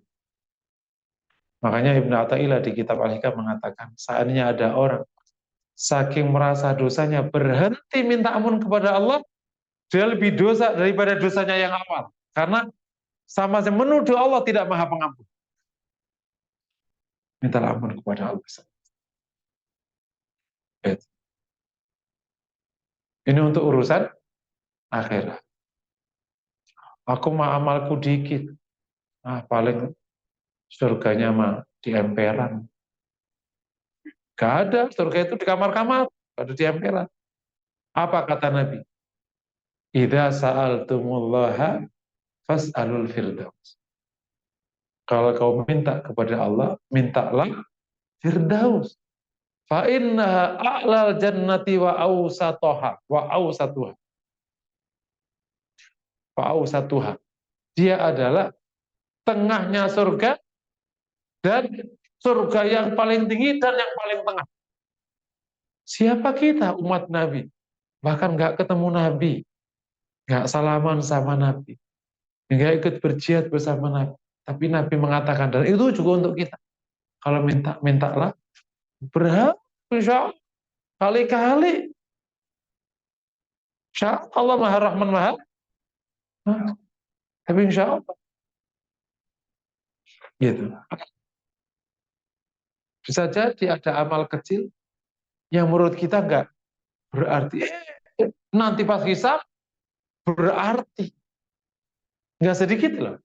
Makanya Ibnu Athaillah di kitab Al-Hikam mengatakan, saatnya ada orang saking merasa dosanya berhenti minta ampun kepada Allah, dia lebih dosa daripada dosanya yang awal. Karena sama saja menuduh Allah tidak maha pengampun. Minta ampun kepada Allah. Ini untuk urusan akhirat. Aku mah amalku dikit. Paling surganya mah di emperan. Gak ada, surga itu di kamar-kamar, ada di emperan. Apa kata Nabi? Idza sa'altumullaha fas'alul firdaus. Kalau kau minta kepada Allah, mintalah firdaus. Fa innaha a'lal jannati wa awsatuha wa awsatuha. Wa awsatuha. Dia adalah tengahnya surga dan surga yang paling tinggi dan yang paling tengah. Siapa kita umat Nabi? Bahkan nggak ketemu Nabi, nggak salaman sama Nabi, nggak ikut berjihad bersama Nabi. Tapi Nabi mengatakan, dan itu juga untuk kita. Kalau mintalah berhak, insya Allah, kali-kali. Insya Allah maha rahman maha. Tapi insya Allah. Gitu. Bisa jadi ada amal kecil yang menurut kita nggak berarti. Nanti pas hisab, berarti. Nggak sedikit loh.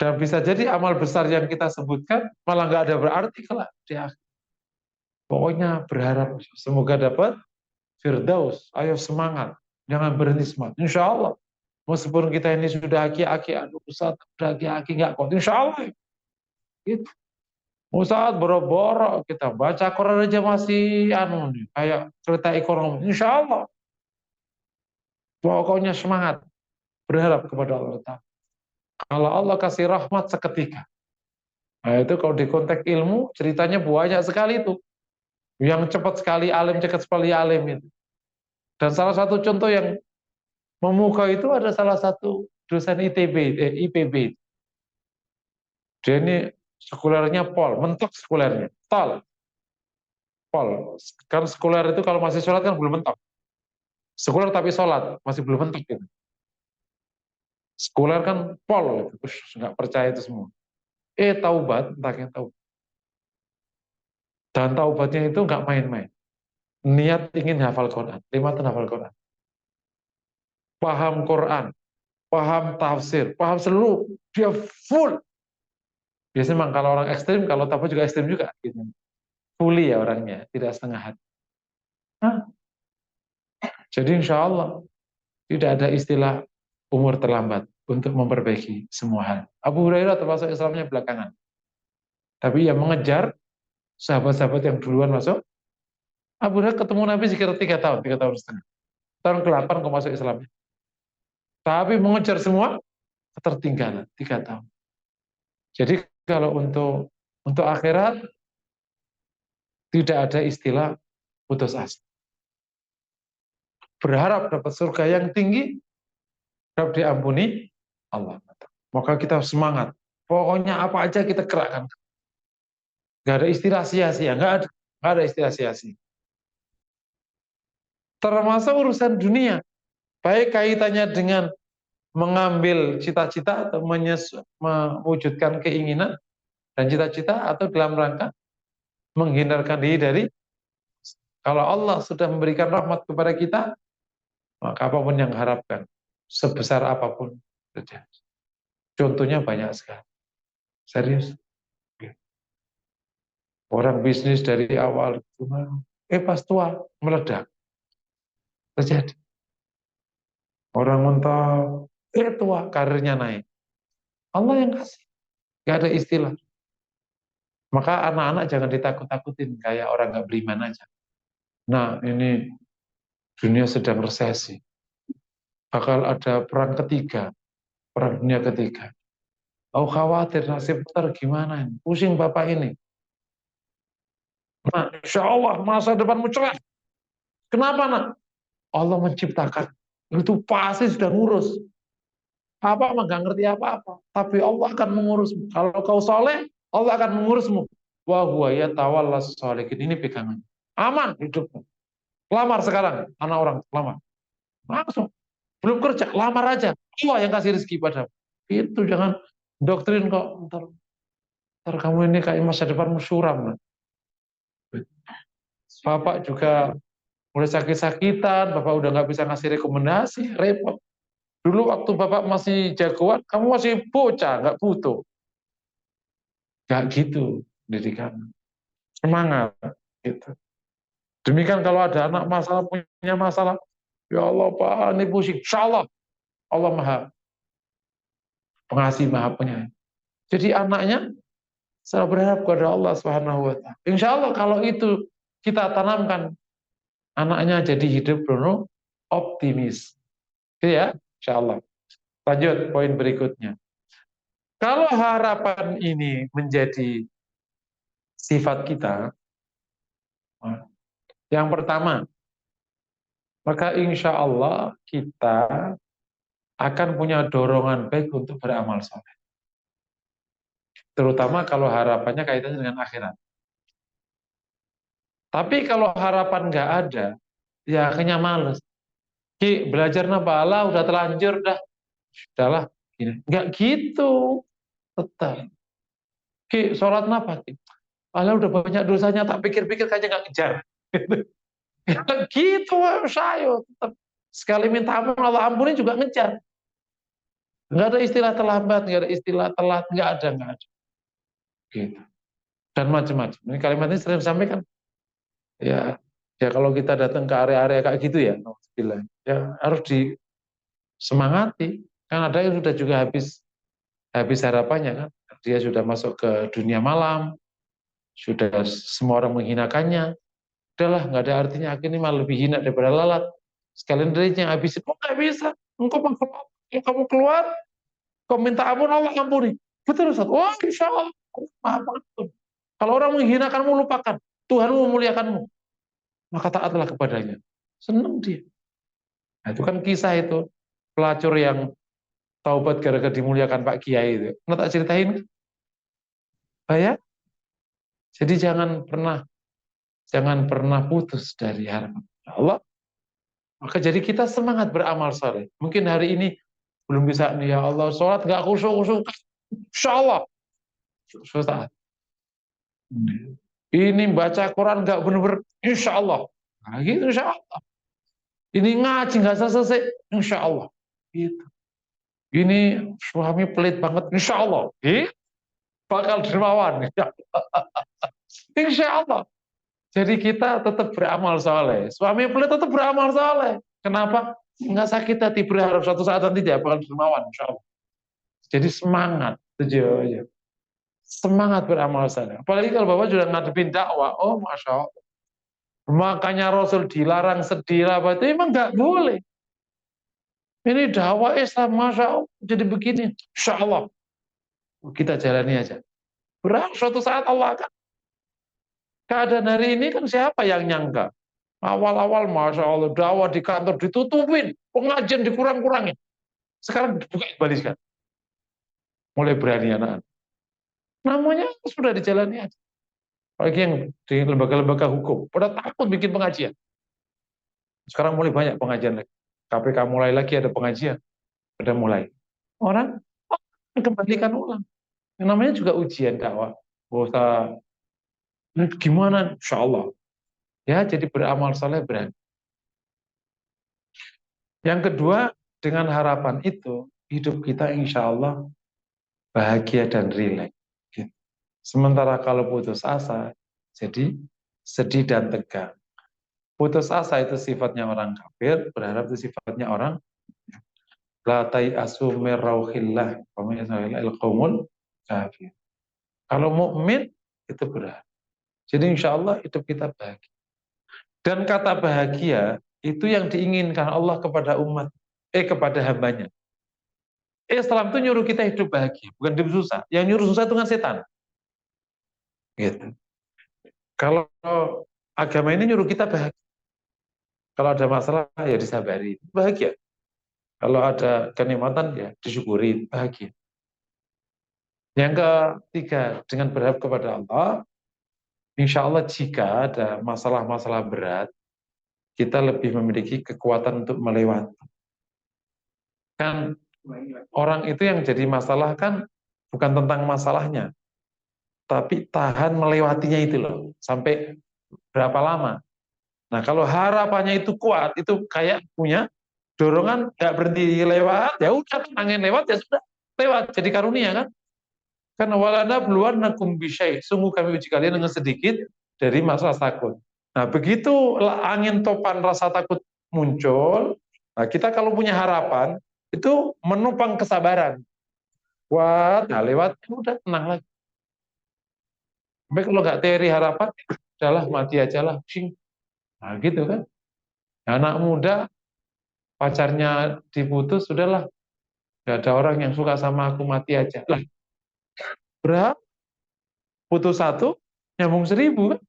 Dan bisa jadi amal besar yang kita sebutkan malah nggak ada berarti kalau di akhir. Pokoknya berharap semoga dapat Firdaus. Ayo semangat, jangan berhenti semangat. Insya Allah, meskipun kita ini sudah aki-aki, aduh Ustaz, sudah aki-aki nggak kuat. Insya Allah, gitu. Ustaz boro-boro kita baca Quran aja masih anu nih, kayak cerita ekonomi. Insya Allah, pokoknya semangat, berharap kepada Allah. Kalau Allah kasih rahmat seketika. Nah itu kalau di konteks ilmu, ceritanya banyak sekali itu. Yang cepat sekali alim, cepat sekali alim itu. Dan salah satu contoh yang memukau itu ada salah satu dosen IPB. Dia ini sekulernya pol, mentok sekulernya, pol. Kan sekuler itu kalau masih sholat kan belum mentok. Sekuler tapi sholat, masih belum mentok gitu. Sekuler kan pol, gitu. Nggak percaya itu semua. Taubat, entahnya taubat. Dan taubatnya itu nggak main-main. Niat ingin hafal Quran, 5 tahun hafal Quran. Paham Quran, paham tafsir, paham seluruh, dia full. Biasanya memang kalau orang ekstrim, kalau taubat juga ekstrim juga. Gitu. Fully ya orangnya, tidak setengah hati. Nah, jadi insya Allah tidak ada istilah umur terlambat untuk memperbaiki semua hal. Abu Hurairah termasuk Islamnya belakangan. Tapi yang mengejar sahabat-sahabat yang duluan masuk, Abu Hurairah ketemu Nabi sekitar 3 tahun setengah. Tahun ke-8 kok masuk Islamnya. Tapi mengejar semua, ketertinggalan 3 tahun. Jadi kalau untuk akhirat, tidak ada istilah putus asa. Berharap dapat surga yang tinggi, harap diampuni Allah. Maka kita semangat. Pokoknya apa aja kita gerakkan. Nggak ada istilah sia-sia, nggak ada istilah sia-sia. Termasuk urusan dunia, baik kaitannya dengan mengambil cita-cita atau mewujudkan keinginan dan cita-cita, atau dalam rangka menghindarkan diri dari, kalau Allah sudah memberikan rahmat kepada kita, maka apapun yang harapkan, sebesar apapun terjadi. Contohnya banyak sekali. Serius. Orang bisnis dari awal, pas tua meledak. Terjadi. Orang mentok, tua karirnya naik. Allah yang kasih. Gak ada istilah. Maka anak-anak jangan ditakut-takutin kayak orang nggak beriman aja. Nah ini dunia sedang resesi. Bakal ada perang ketiga, perang dunia ketiga. Oh khawatir nasib ntar gimana ini? Pusing bapak ini. Nah, insya Allah masa depanmu cerah. Kenapa nak? Allah menciptakan. Itu pasti sudah ngurus. Apa mah nggak ngerti apa-apa. Tapi Allah akan mengurusmu. Kalau kau soleh, Allah akan mengurusmu. Wa huwa yatawallas sholihin. Ini pegangan. Aman hidupmu. Lamar sekarang, anak orang, lamar. Langsung. Belum kerja, lamar aja. Allah yang kasih rezeki padamu. Itu jangan doktrin kok. Ntar kamu ini kayak masa depanmu suram. Bapak juga mulai sakit-sakitan, Bapak udah nggak bisa ngasih rekomendasi, repot. Dulu waktu Bapak masih jagoan, kamu masih bocah, nggak butuh. Nggak gitu pendidikan. Semangat. Gitu. Demikian kalau ada anak masalah, punya masalah, ya Allah Pak, ini pusing. Insya Allah, Allah Maha Pengasih, Maha Penyayang. Jadi anaknya selalu berharap kepada Allah Subhanahu wa Ta'ala. Insya Allah kalau itu kita tanamkan, anaknya jadi hidup penuh optimis. Itu ya, insya Allah. Lanjut poin berikutnya. Kalau harapan ini menjadi sifat kita, yang pertama, maka insya Allah kita akan punya dorongan baik untuk beramal soleh. Terutama kalau harapannya kaitannya dengan akhirat. Tapi kalau harapan nggak ada, ya akhirnya males. Ki, belajar napa Allah udah terlanjur dah. Sudahlah, gini. Nggak gitu. Tetap. Ki, sholat napa? Ki? Allah udah banyak dosanya, tak pikir-pikir kayaknya nggak kejar. Gitu. Gitu saya tetap. Sekali minta ampun Allah ampuni juga ngejar. Nggak ada istilah terlambat, nggak ada istilah telat, nggak ada. Gitu. Dan macam-macam. Ini kalimat ini sering disampaikan. Ya, ya kalau kita datang ke area-area kayak gitu ya, bilang, ya harus disemangati. Kan ada yang sudah juga habis harapannya kan. Dia sudah masuk ke dunia malam, sudah semua orang menghinakannya. Udahlah, nggak ada artinya. Akhirnya malah lebih hina daripada lalat. Sekalian dari yang habisin, oh nggak bisa. Engkau kamu keluar, kau minta ampun Allah ampuni. Betul Ustaz. Oh insya Allah. Maaf, maaf. Kalau orang menghinakanmu lupakan. Tuhan memuliakanmu. Maka taatlah kepadanya. Senang dia. Nah, itu kan kisah itu. Pelacur yang taubat gara-gara dimuliakan Pak Kiai itu. Pernah tak ceritain kan? Ya? Jadi jangan pernah putus dari harapan Allah. Maka jadi kita semangat beramal saleh. Mungkin hari ini belum bisa nih ya Allah sholat nggak khusyuk. Insya Allah. Susah. Ini baca Quran nggak benar-benar. Insya Allah. Nah, gitu insya Allah. Ini ngaji nggak selesai. Insya Allah. Gitu. Ini suami pelit banget. Insya Allah. Bakal dermawan. Insya Allah. Jadi kita tetap beramal soleh. Suami pelit tetap beramal soleh. Kenapa? Nggak sakit hati berharap suatu saat nanti dia bakal dermawan. Insya Allah. Jadi semangat. Itu aja. Semangat beramal soleh. Apalagi kalau Bapak sudah ngadepin dakwah. Oh Masya Allah. Makanya Rasul dilarang sedih apa itu emang nggak boleh. Ini dakwah Islam, Masya Allah. Jadi begini. Insya Allah. Kita jalani aja. Berat suatu saat Allah akan. Keadaan hari ini kan siapa yang nyangka? Awal-awal Masya Allah, dakwah di kantor ditutupin, pengajian dikurang-kurangin. Sekarang dibuka baliskan. Mulai berani anak-anak. Namanya sudah dijalani aja. Apalagi yang di lembaga-lembaga hukum, pada takut bikin pengajian. Sekarang mulai banyak pengajian lagi. KPK mulai lagi ada pengajian. Ada mulai. Orang kembalikan ulang. Yang namanya juga ujian dakwah. Usah, gimana? Insya Allah. Ya, jadi beramal soleh berani. Yang kedua, dengan harapan itu, hidup kita insya Allah bahagia dan rileks. Gitu. Sementara kalau putus asa, jadi sedih dan tegang. Putus asa itu sifatnya orang kafir, berharap itu sifatnya orang la tai'asu mir rauhillah wa may qaumul kafir. Kalau mukmin itu berharap. Jadi insya Allah hidup kita bahagia. Dan kata bahagia itu yang diinginkan Allah kepada kepada hambanya. Islam itu nyuruh kita hidup bahagia, bukan hidup susah. Yang nyuruh susah itu kan setan. Gitu. Kalau agama ini nyuruh kita bahagia. Kalau ada masalah ya disabari, bahagia. Kalau ada kenikmatan ya disyukuri, bahagia. Yang ketiga, dengan berharap kepada Allah, insya Allah jika ada masalah-masalah berat, kita lebih memiliki kekuatan untuk melewati. Kan orang itu yang jadi masalah kan bukan tentang masalahnya, tapi tahan melewatinya itu loh, sampai berapa lama. Nah kalau harapannya itu kuat, itu kayak punya dorongan, nggak berhenti lewat, ya udah, angin lewat ya sudah, lewat, jadi karunia kan. Karena walana beluan nakum bisyai, sungguh kami uji kalian dengan sedikit dari masa takut. Nah begitu angin topan rasa takut muncul, nah kita kalau punya harapan, itu menopang kesabaran. Kuat, nah lewat, udah tenang lagi. Tapi kalau nggak teori harapan, udahlah mati aja lah, pusing. Nah gitu kan. Anak muda, pacarnya diputus, sudahlah. Gak ada orang yang suka sama aku, mati aja. Lah, berapa? Putus satu, nyambung 1000 kan.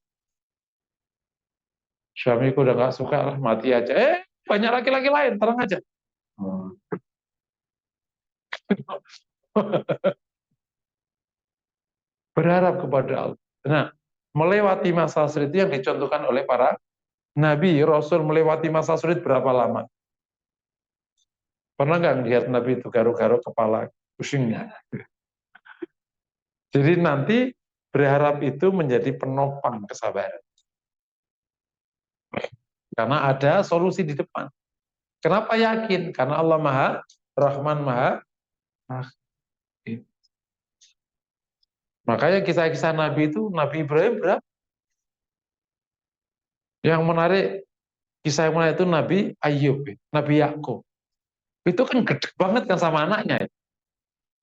Suamiku udah gak suka lah, mati aja. Banyak laki-laki lain, terang aja. Berharap kepada Allah. Nah, melewati masa sulit itu yang dicontohkan oleh para Nabi, Rasul melewati masa sulit berapa lama? Pernah nggak lihat Nabi itu garuk-garuk kepala, pusingnya? Jadi nanti berharap itu menjadi penopang kesabaran. Karena ada solusi di depan. Kenapa yakin? Karena Allah Maha Rahman, Maha Rahim. Makanya kisah-kisah Nabi itu, Nabi Ibrahim berapa? Yang menarik, kisah yang menarik itu Nabi Ayub, Nabi Yakub. Itu kan gede banget kan sama anaknya.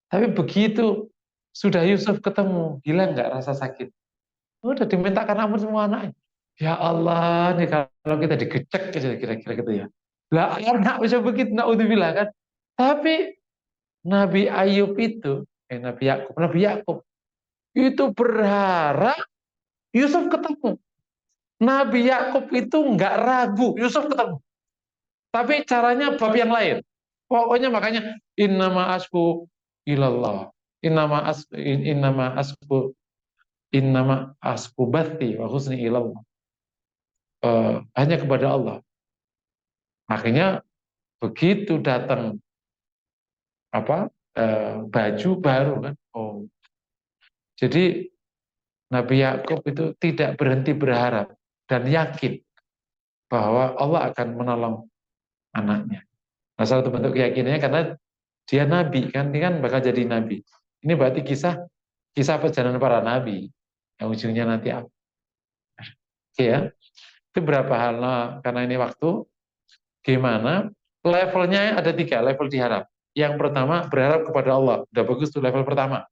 Tapi begitu sudah Yusuf ketemu, hilang nggak rasa sakit? Udah dimintakan ampun semua anaknya. Ya Allah, nih kalau kita digecek kira-kira gitu ya. Lah anak bisa begitu, naudzubillah kan. Tapi Nabi Ayub itu, Nabi Yakub itu berharap Yusuf ketemu. Nabi Yakub itu nggak ragu, Yusuf ketemu. Tapi caranya bab yang lain. Pokoknya makanya innama asku ilallah. Innama asku bati wa husni ilallah. Hanya kepada Allah. Makanya begitu datang baju baru kan. Oh. Jadi Nabi Yakub itu tidak berhenti berharap dan yakin bahwa Allah akan menolong anaknya. Nah, salah satu bentuk keyakinannya karena dia nabi kan, ini kan bakal jadi nabi. Ini berarti kisah perjalanan para nabi yang ujungnya nanti apa? Oke ya, itu berapa hal. Nah, karena ini waktu, gimana? Levelnya ada 3 level diharap. Yang pertama berharap kepada Allah, udah bagus tuh level pertama.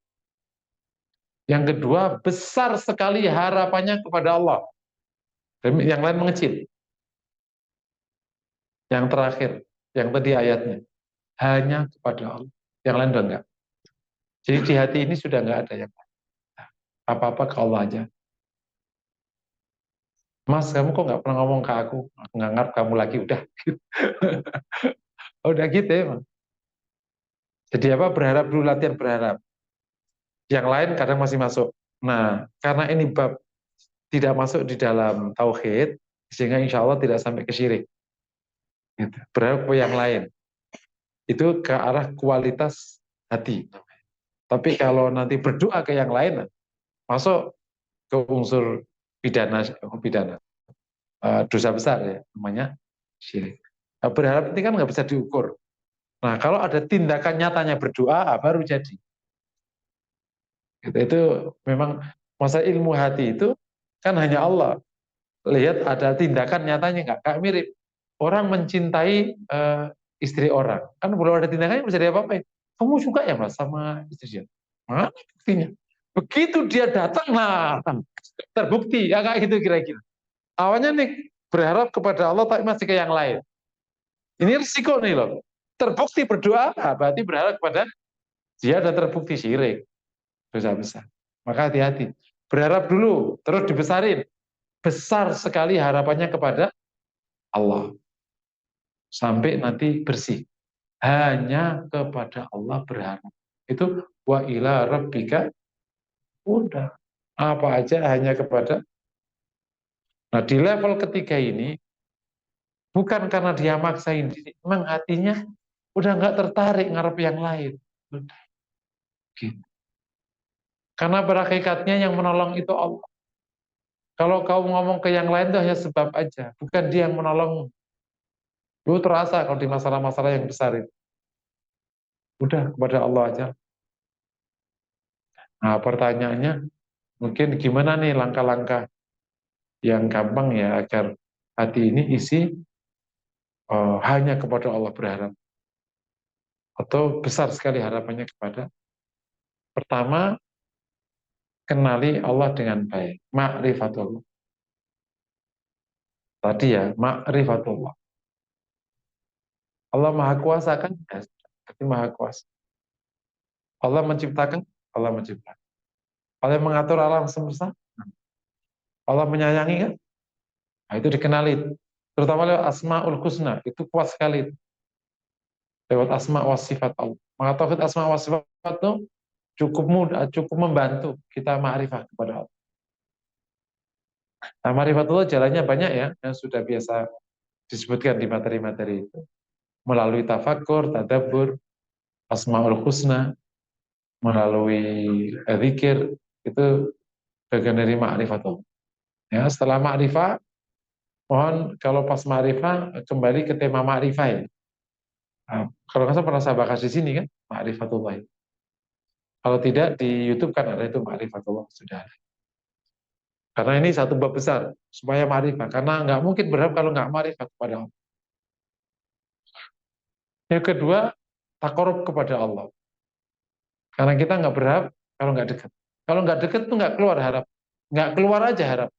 Yang kedua besar sekali harapannya kepada Allah. Yang lain mengecil. Yang terakhir, yang tadi ayatnya hanya kepada Allah. Yang lain udah enggak. Jadi di hati ini sudah enggak ada yang apa-apa ke Allah aja. Mas, kamu kok nggak pernah ngomong ke aku? Aku nganggap kamu lagi, udah. Udah gitu ya, Mas. Jadi apa? Berharap dulu, latihan berharap. Yang lain kadang masih masuk. Nah, karena ini bab tidak masuk di dalam tauhid, sehingga insya Allah tidak sampai ke syirik. Gitu. Berharap ke yang lain. Itu ke arah kualitas hati. Tapi kalau nanti berdoa ke yang lain, masuk ke unsur pidana, dosa besar ya, namanya syirik. Nah, berharap ini kan nggak bisa diukur. Nah, kalau ada tindakan nyatanya berdoa, baru jadi. Itu memang masa ilmu hati itu kan hanya Allah. Lihat ada tindakan nyatanya nggak? Kayak mirip orang mencintai istri orang. Kan belum ada tindakannya bisa diapa-apain. Kamu suka ya Mas sama istri dia? Mana buktinya? Begitu dia datang, nah terbukti. Ya kayak gitu kira-kira. Awalnya nih berharap kepada Allah tapi masih ke yang lain. Ini risiko nih loh. Terbukti berdoa, berarti berharap kepada dia dan terbukti syirik. Dosa besar. Maka hati-hati. Berharap dulu, terus dibesarin. Besar sekali harapannya kepada Allah. Sampai nanti bersih. Hanya kepada Allah berharap. Itu wa ila rabbika, udah. Apa aja hanya kepada. Nah di level ketiga ini, bukan karena dia maksain diri, memang hatinya udah nggak tertarik ngarep yang lain. Udah. Gitu. Karena berhakikatnya yang menolong itu Allah. Kalau kau ngomong ke yang lain itu hanya sebab aja, bukan dia yang menolong. Lu terasa kalau di masalah-masalah yang besar itu. Udah kepada Allah aja. Nah pertanyaannya, mungkin gimana nih langkah-langkah yang gampang ya agar hati ini isi hanya kepada Allah berharap. Atau besar sekali harapannya kepada. Pertama, kenali Allah dengan baik. Ma'rifatullah. Tadi ya, ma'rifatullah. Allah Maha Kuasa kan? Ya, tapi Maha Kuasa. Allah menciptakan, Allah menciptakan. Allah mengatur alam semesta, Allah menyayangi kan? Nah, itu dikenali. Terutama lewat Asmaul Husna, itu kuat sekali. Lewat asma wa sifat Allah. Maka tauhid asma wa sifat itu cukup mudah, cukup membantu kita ma'rifah kepada Allah. Nah, ma'rifatullah jalannya banyak ya, yang sudah biasa disebutkan di materi-materi itu. Melalui tafakur, tadabbur, asmaul husna, melalui zikir, itu bagian dari ma'rifatullah. Ya, setelah ma'rifah, mohon kalau pas ma'rifah kembali ke tema ma'rifah ya. Kalau nggak salah pernah saya bahas di sini kan, Ma'rifatullah. Kalau tidak di YouTube kan ada itu Ma'rifatullah sudah ada. Karena ini satu bab besar supaya ma'rifat. Karena nggak mungkin berharap kalau nggak ma'rifat kepada Allah. Yang kedua, takarub kepada Allah. Karena kita nggak berharap kalau nggak dekat. Kalau nggak dekat tuh nggak keluar harap. Nggak keluar aja harap.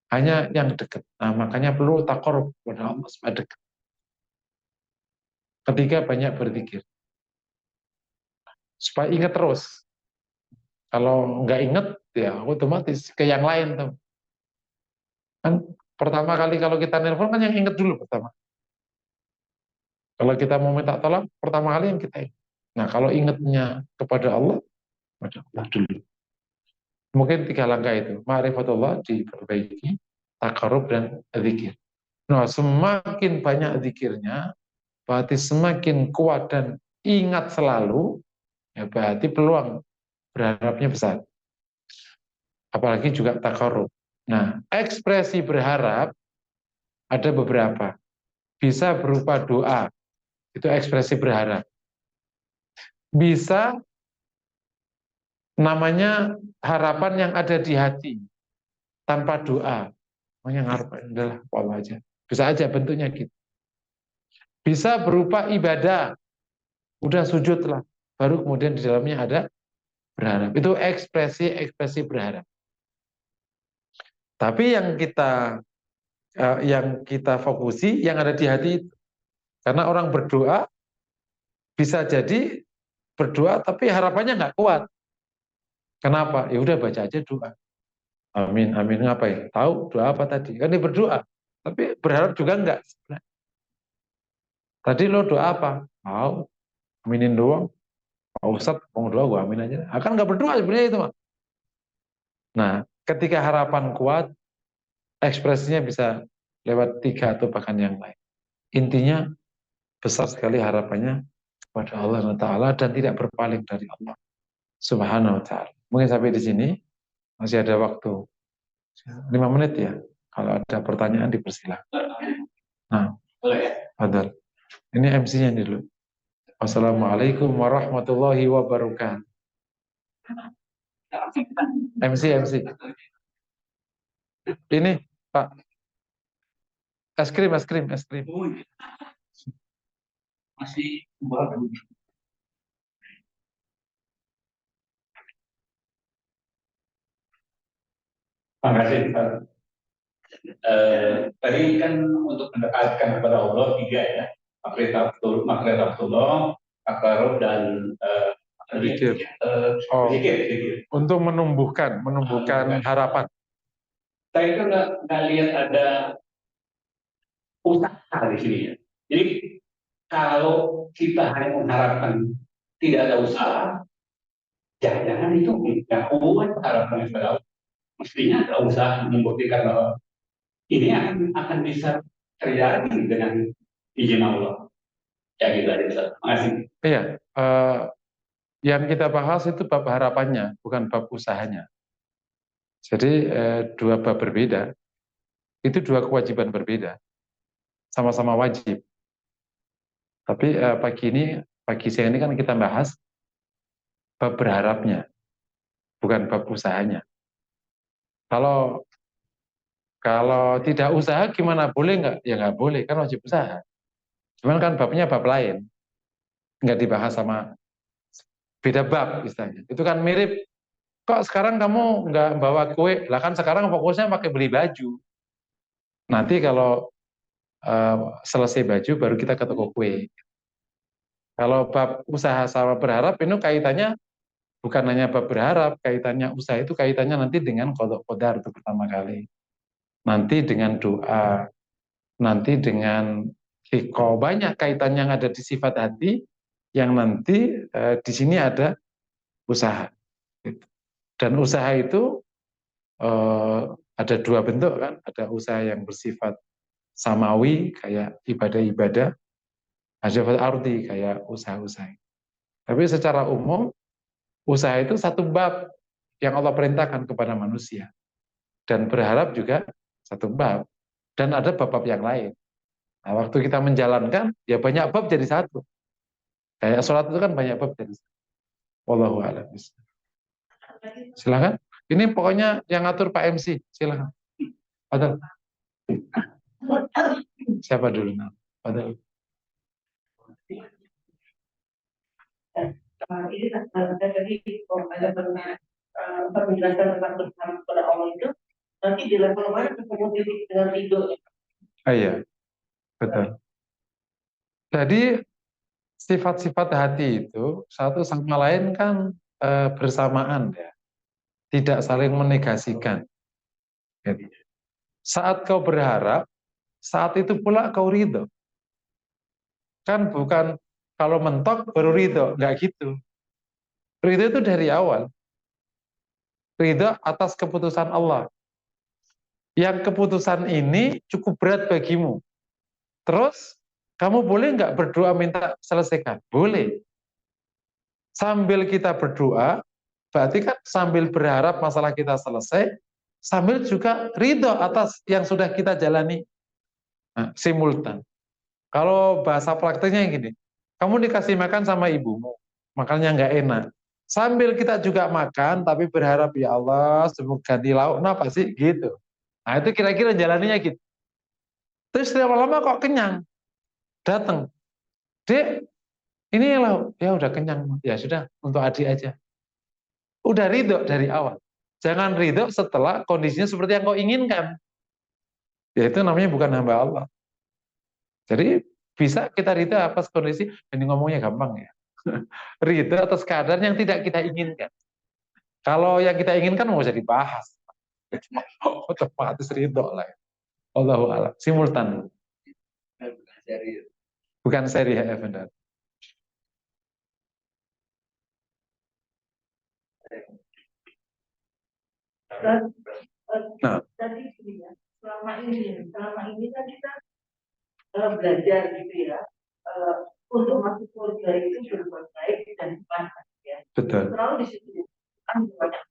Hanya yang dekat. Nah, makanya perlu takarub kepada Allah supaya dekat. Ketiga, banyak berzikir. Supaya ingat terus. Kalau nggak ingat, ya otomatis ke yang lain tuh. Kan pertama kali kalau kita nelpon kan yang ingat dulu pertama. Kalau kita mau minta tolong, pertama kali yang kita ingat. Nah, kalau ingatnya kepada Allah, kepada Allah dulu. Mungkin 3 langkah itu. Ma'rifatullah diperbaiki, takarub dan zikir. Nah, semakin banyak zikirnya, berarti semakin kuat dan ingat selalu, ya berarti peluang berharapnya besar. Apalagi juga takarub. Nah, ekspresi berharap ada beberapa. Bisa berupa doa, itu ekspresi berharap. Bisa namanya harapan yang ada di hati, tanpa doa. Namanya harapan, adalah Allah aja. Bisa aja bentuknya gitu. Bisa berupa ibadah, udah sujud lah, baru kemudian di dalamnya ada berharap. Itu ekspresi berharap. Tapi yang kita fokusi yang ada di hati itu. Karena orang berdoa bisa jadi berdoa tapi harapannya nggak kuat. Kenapa? Ya udah baca aja doa. Amin, amin ngapain? Tahu doa apa tadi? Kan dia berdoa, tapi berharap juga enggak. Tadi lo doa apa? Tahu, aminin doang. Pak Ustadz mau doa gue amin aja. Akan nggak berdoa sebenarnya itu mah. Nah, ketika harapan kuat, ekspresinya bisa lewat 3 atau bahkan yang lain. Intinya besar sekali harapannya kepada Allah Taala dan tidak berpaling dari Allah Subhanahu Wa Taala. Mungkin sampai di sini masih ada waktu 5 menit ya. Kalau ada pertanyaan dipersilakan. Nah, betul. Ini MC-nya dulu. Wassalamualaikum warahmatullahi wabarakatuh. MC. Ini Pak, es krim. Masih baru. Terima kasih Pak. Tadi kan untuk mendekatkan kepada Allah 3 ya, Makrifatullah, takarub dan zikir. Zikir. Untuk menumbuhkan harapan. Saya itu nggak lihat ada usaha di sini ya. Jadi kalau kita hanya mengharapkan tidak ada usaha, jangan-jangan itu nggak kuat harapan kepada Allah. Mestinya ada usaha membuktikan bahwa ini akan bisa terjadi dengan izin Allah. Ya gitu aja, Ustaz. Terima kasih. Iya, yang kita bahas itu bab harapannya, bukan bab usahanya. Jadi 2 bab berbeda, itu 2 kewajiban berbeda, sama-sama wajib. Tapi pagi siang ini kan kita bahas bab berharapnya, bukan bab usahanya. Kalau tidak usaha gimana, boleh nggak? Ya nggak boleh, kan wajib usaha. Cuman kan babnya bab lain, nggak dibahas sama beda bab istilahnya. Itu kan mirip, kok sekarang kamu nggak bawa kue? Lah kan sekarang fokusnya pakai beli baju. Nanti kalau selesai baju baru kita ke toko kue. Kalau bab usaha sama berharap itu kaitannya bukan hanya bab berharap, kaitannya usaha itu kaitannya nanti dengan qadha qadar itu pertama kali. Nanti dengan doa, nanti dengan hiko, banyak kaitan yang ada di sifat hati yang nanti di sini ada usaha. Dan usaha itu ada 2 bentuk kan, ada usaha yang bersifat samawi kayak ibadah-ibadah, ada sifat ardi kayak usaha-usaha. Tapi secara umum usaha itu satu bab yang Allah perintahkan kepada manusia, dan berharap juga satu bab, dan ada bab-bab yang lain. Nah, waktu kita menjalankan, ya banyak bab jadi satu. Kayak sholat itu kan banyak bab jadi satu. Wallahu a'lam. Silakan. Ini pokoknya yang ngatur Pak MC. Silakan. Padahal. Siapa dulu? Padahal. Ini tadi ada penjelasan tentang berharap kepada Allah itu nanti di level mana ketemu titik dengan ridho. Iya, betul. Jadi sifat-sifat hati itu satu sama lain kan bersamaan ya, tidak saling menegasikan. Jadi, saat kau berharap, saat itu pula kau ridho. Kan bukan kalau mentok baru ridho, nggak gitu. Ridho itu dari awal. Ridho atas keputusan Allah. Yang keputusan ini cukup berat bagimu. Terus, kamu boleh nggak berdoa minta selesaikan? Boleh. Sambil kita berdoa, berarti kan sambil berharap masalah kita selesai, sambil juga ridho atas yang sudah kita jalani. Nah, simultan. Kalau bahasa prakteknya gini, kamu dikasih makan sama ibumu, makannya nggak enak. Sambil kita juga makan, tapi berharap ya Allah, semoga ganti lauk, nah pasti gitu. Nah itu kira-kira jalaninya gitu. Terus lama-lama kok kenyang, datang, Dek, ini lauk, ya udah kenyang, ya sudah untuk adik aja. Udah ridho dari awal. Jangan ridho setelah kondisinya seperti yang kau inginkan. Ya itu namanya bukan hamba Allah. Jadi bisa kita ridho atas kondisi, ini ngomongnya gampang ya. Ridho atas keadaan yang tidak kita inginkan. Kalau yang kita inginkan mau usah dibahas. Otomatis ridho lah. Allahu a'lam. Simultan. Bukan seri ya benar. Nah, Tadi ya, selama ini kan kita belajar gitu ya, untuk masuk surga itu berbuat baik dan ibadah ya. betul. Selalu di situ kan banyak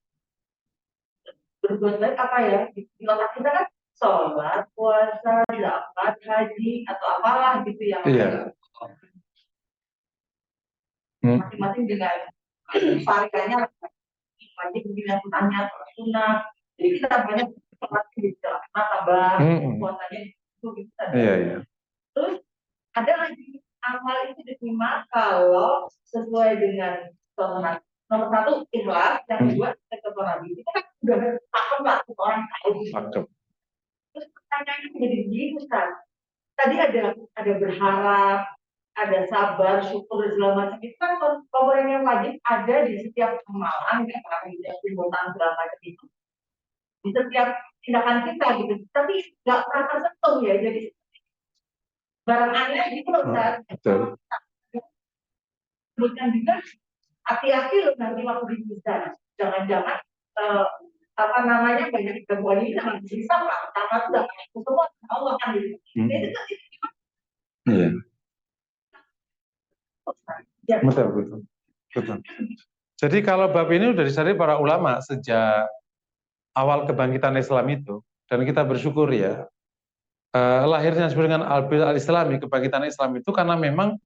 berbuat baik apa ya? Di otak kita kan sholat, puasa, zakat, haji atau apalah gitu yang Iya. masing-masing dengan variannya wajib bilang sunahnya sunnah. Jadi kita banyak sholat di dalam tambah puasanya itu bisa. Iya, iya. Terus ada lagi amal itu diterima kalau sesuai dengan sholat. Nomor satu ikhlas, yang kedua kekebalan. Itu kan sudah pakem lah orang tahu. Terus pertanyaannya menjadi begini kan. Tadi ada berharap, ada sabar, syukur dan segala macam. Itu kan komponen yang wajib ada di setiap amalan, ya, karena tidak simultan segala macam itu. Di setiap tindakan kita gitu. Tapi nggak pernah tersentuh ya. Jadi barang aneh gitu loh, Ustaz. Betul. Sebutkan juga hati-hati loh nanti waktu di sana. Jangan-jangan apa namanya banyak gangguan ini jangan bisa Pak. Pertama itu udah semua Allah kan gitu. Itu kan iya. Ya. Betul, betul. Betul. Jadi kalau bab ini sudah disadari para ulama sejak awal kebangkitan Islam itu, dan kita bersyukur ya, lahirnya disebut dengan al-Islami, kebangkitan Islam itu karena memang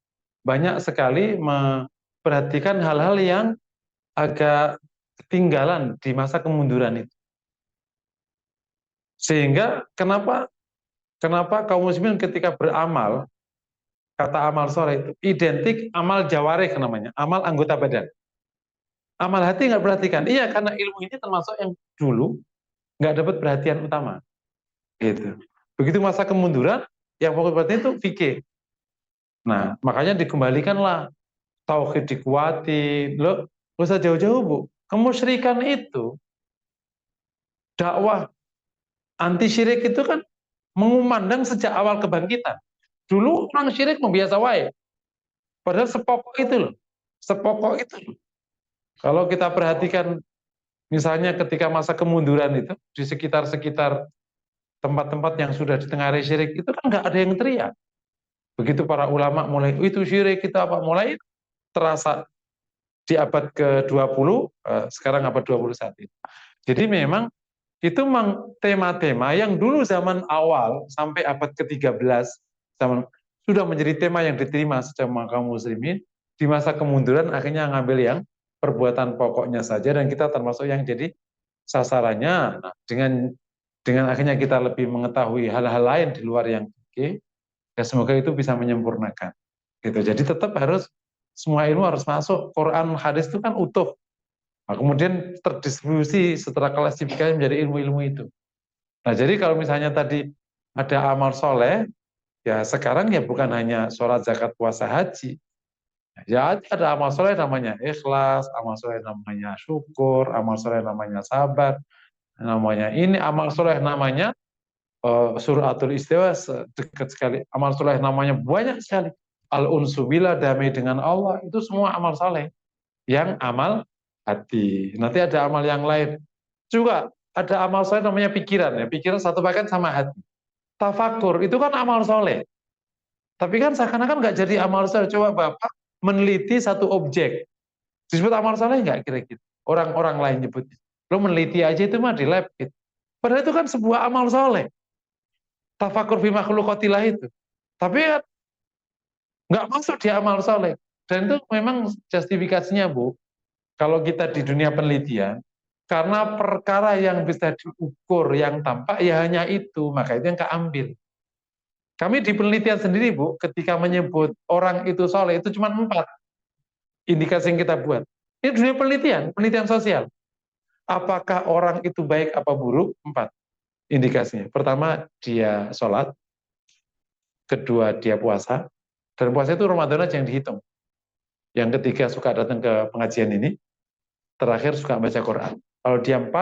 banyak sekali memperhatikan hal-hal yang agak ketinggalan di masa kemunduran itu. Sehingga kenapa kaum muslimin ketika beramal, kata amal soleh itu identik amal jawareh namanya, amal anggota badan. Amal hati nggak perhatikan. Iya, karena ilmu ini termasuk yang dulu nggak dapat perhatian utama. Gitu. Begitu masa kemunduran, yang fokus perhatian itu fikih. Nah, makanya dikembalikanlah tauhid dikuatin. Loh, gak usah jauh-jauh, Bu. Kemusyrikan itu, dakwah anti syirik itu kan mengumandang sejak awal kebangkitan. Dulu orang syirik membiasa wae. Padahal sepokok itu loh. Sepokok itu loh. Kalau kita perhatikan misalnya ketika masa kemunduran itu di sekitar-sekitar tempat-tempat yang sudah ditengarai syirik itu kan nggak ada yang teriak. Begitu para ulama mulai itu syirik kita apa mulai terasa di abad ke-20, sekarang abad 21. Jadi memang itu memang tema-tema yang dulu zaman awal sampai abad ke-13 sudah menjadi tema yang diterima sejak kaum muslimin. Di masa kemunduran akhirnya ngambil yang perbuatan pokoknya saja dan kita termasuk yang jadi sasarannya. Nah, dengan akhirnya kita lebih mengetahui hal-hal lain di luar yang fikih, ya semoga itu bisa menyempurnakan. Gitu. Jadi tetap harus semua ilmu harus masuk. Quran, hadis itu kan utuh. Nah, kemudian terdistribusi setelah klasifikasi menjadi ilmu-ilmu itu. Nah, jadi kalau misalnya tadi ada amal soleh, ya sekarang ya bukan hanya sholat, zakat, puasa, haji. Ya ada amal soleh namanya ikhlas, amal soleh namanya syukur, amal soleh namanya sabar, namanya ini amal soleh namanya suratul istiwa dekat sekali. Amal soleh namanya banyak sekali. Al-unsu billah, damai dengan Allah, itu semua amal soleh. Yang amal hati. Nanti ada amal yang lain. Juga ada amal soleh namanya pikiran. Ya. Pikiran satu paket sama hati. Tafakur, itu kan amal soleh. Tapi kan seakan-akan nggak jadi amal soleh. Coba Bapak meneliti satu objek. Disebut amal soleh nggak kira-kira? Orang-orang lain nyebut. Lo meneliti aja itu mah di lab. Gitu. Padahal itu kan sebuah amal soleh. Tafakur fi makhluqatillah itu. Tapi kan nggak masuk di amal soleh. Dan itu memang justifikasinya, Bu. Kalau kita di dunia penelitian, karena perkara yang bisa diukur, yang tampak, ya hanya itu. Maka itu yang keambil. Kami di penelitian sendiri, Bu, ketika menyebut orang itu soleh, itu cuma 4 indikasi yang kita buat. Ini dunia penelitian, penelitian sosial. Apakah orang itu baik apa buruk? 4 indikasinya. Pertama, dia sholat. Kedua, dia puasa. Dan puasa itu Ramadan aja yang dihitung. Yang ketiga, suka datang ke pengajian ini. Terakhir, suka baca Quran. Kalau dia 4,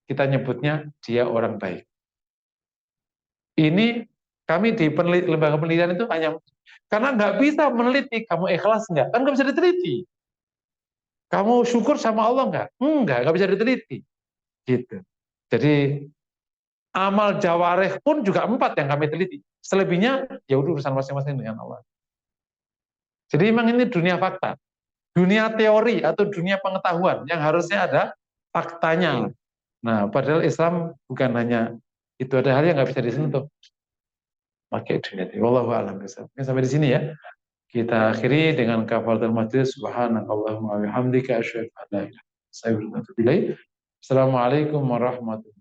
kita nyebutnya dia orang baik. Ini kami di lembaga penelitian itu hanya karena nggak bisa meneliti kamu ikhlas kan nggak bisa diteliti. Kamu syukur sama Allah nggak bisa diteliti. Gitu. Jadi amal jawareh pun juga 4 yang kami teliti. Selebihnya ya udah urusan masing-masing dengan Allah. Jadi memang ini dunia fakta, dunia teori atau dunia pengetahuan yang harusnya ada faktanya. Nah, padahal Islam bukan hanya itu, ada hal yang nggak bisa disentuh. Pakai dunia teori. Wallahu a'lam bishawab. Sampai di sini ya. Kita akhiri dengan kafaratul majlis. Subhanakallahumma wa bihamdika asyhadu an la ilaha illa anta astaghfiruka wa atubu ilaik. Assalamualaikum warahmatullahi wabarakatuh.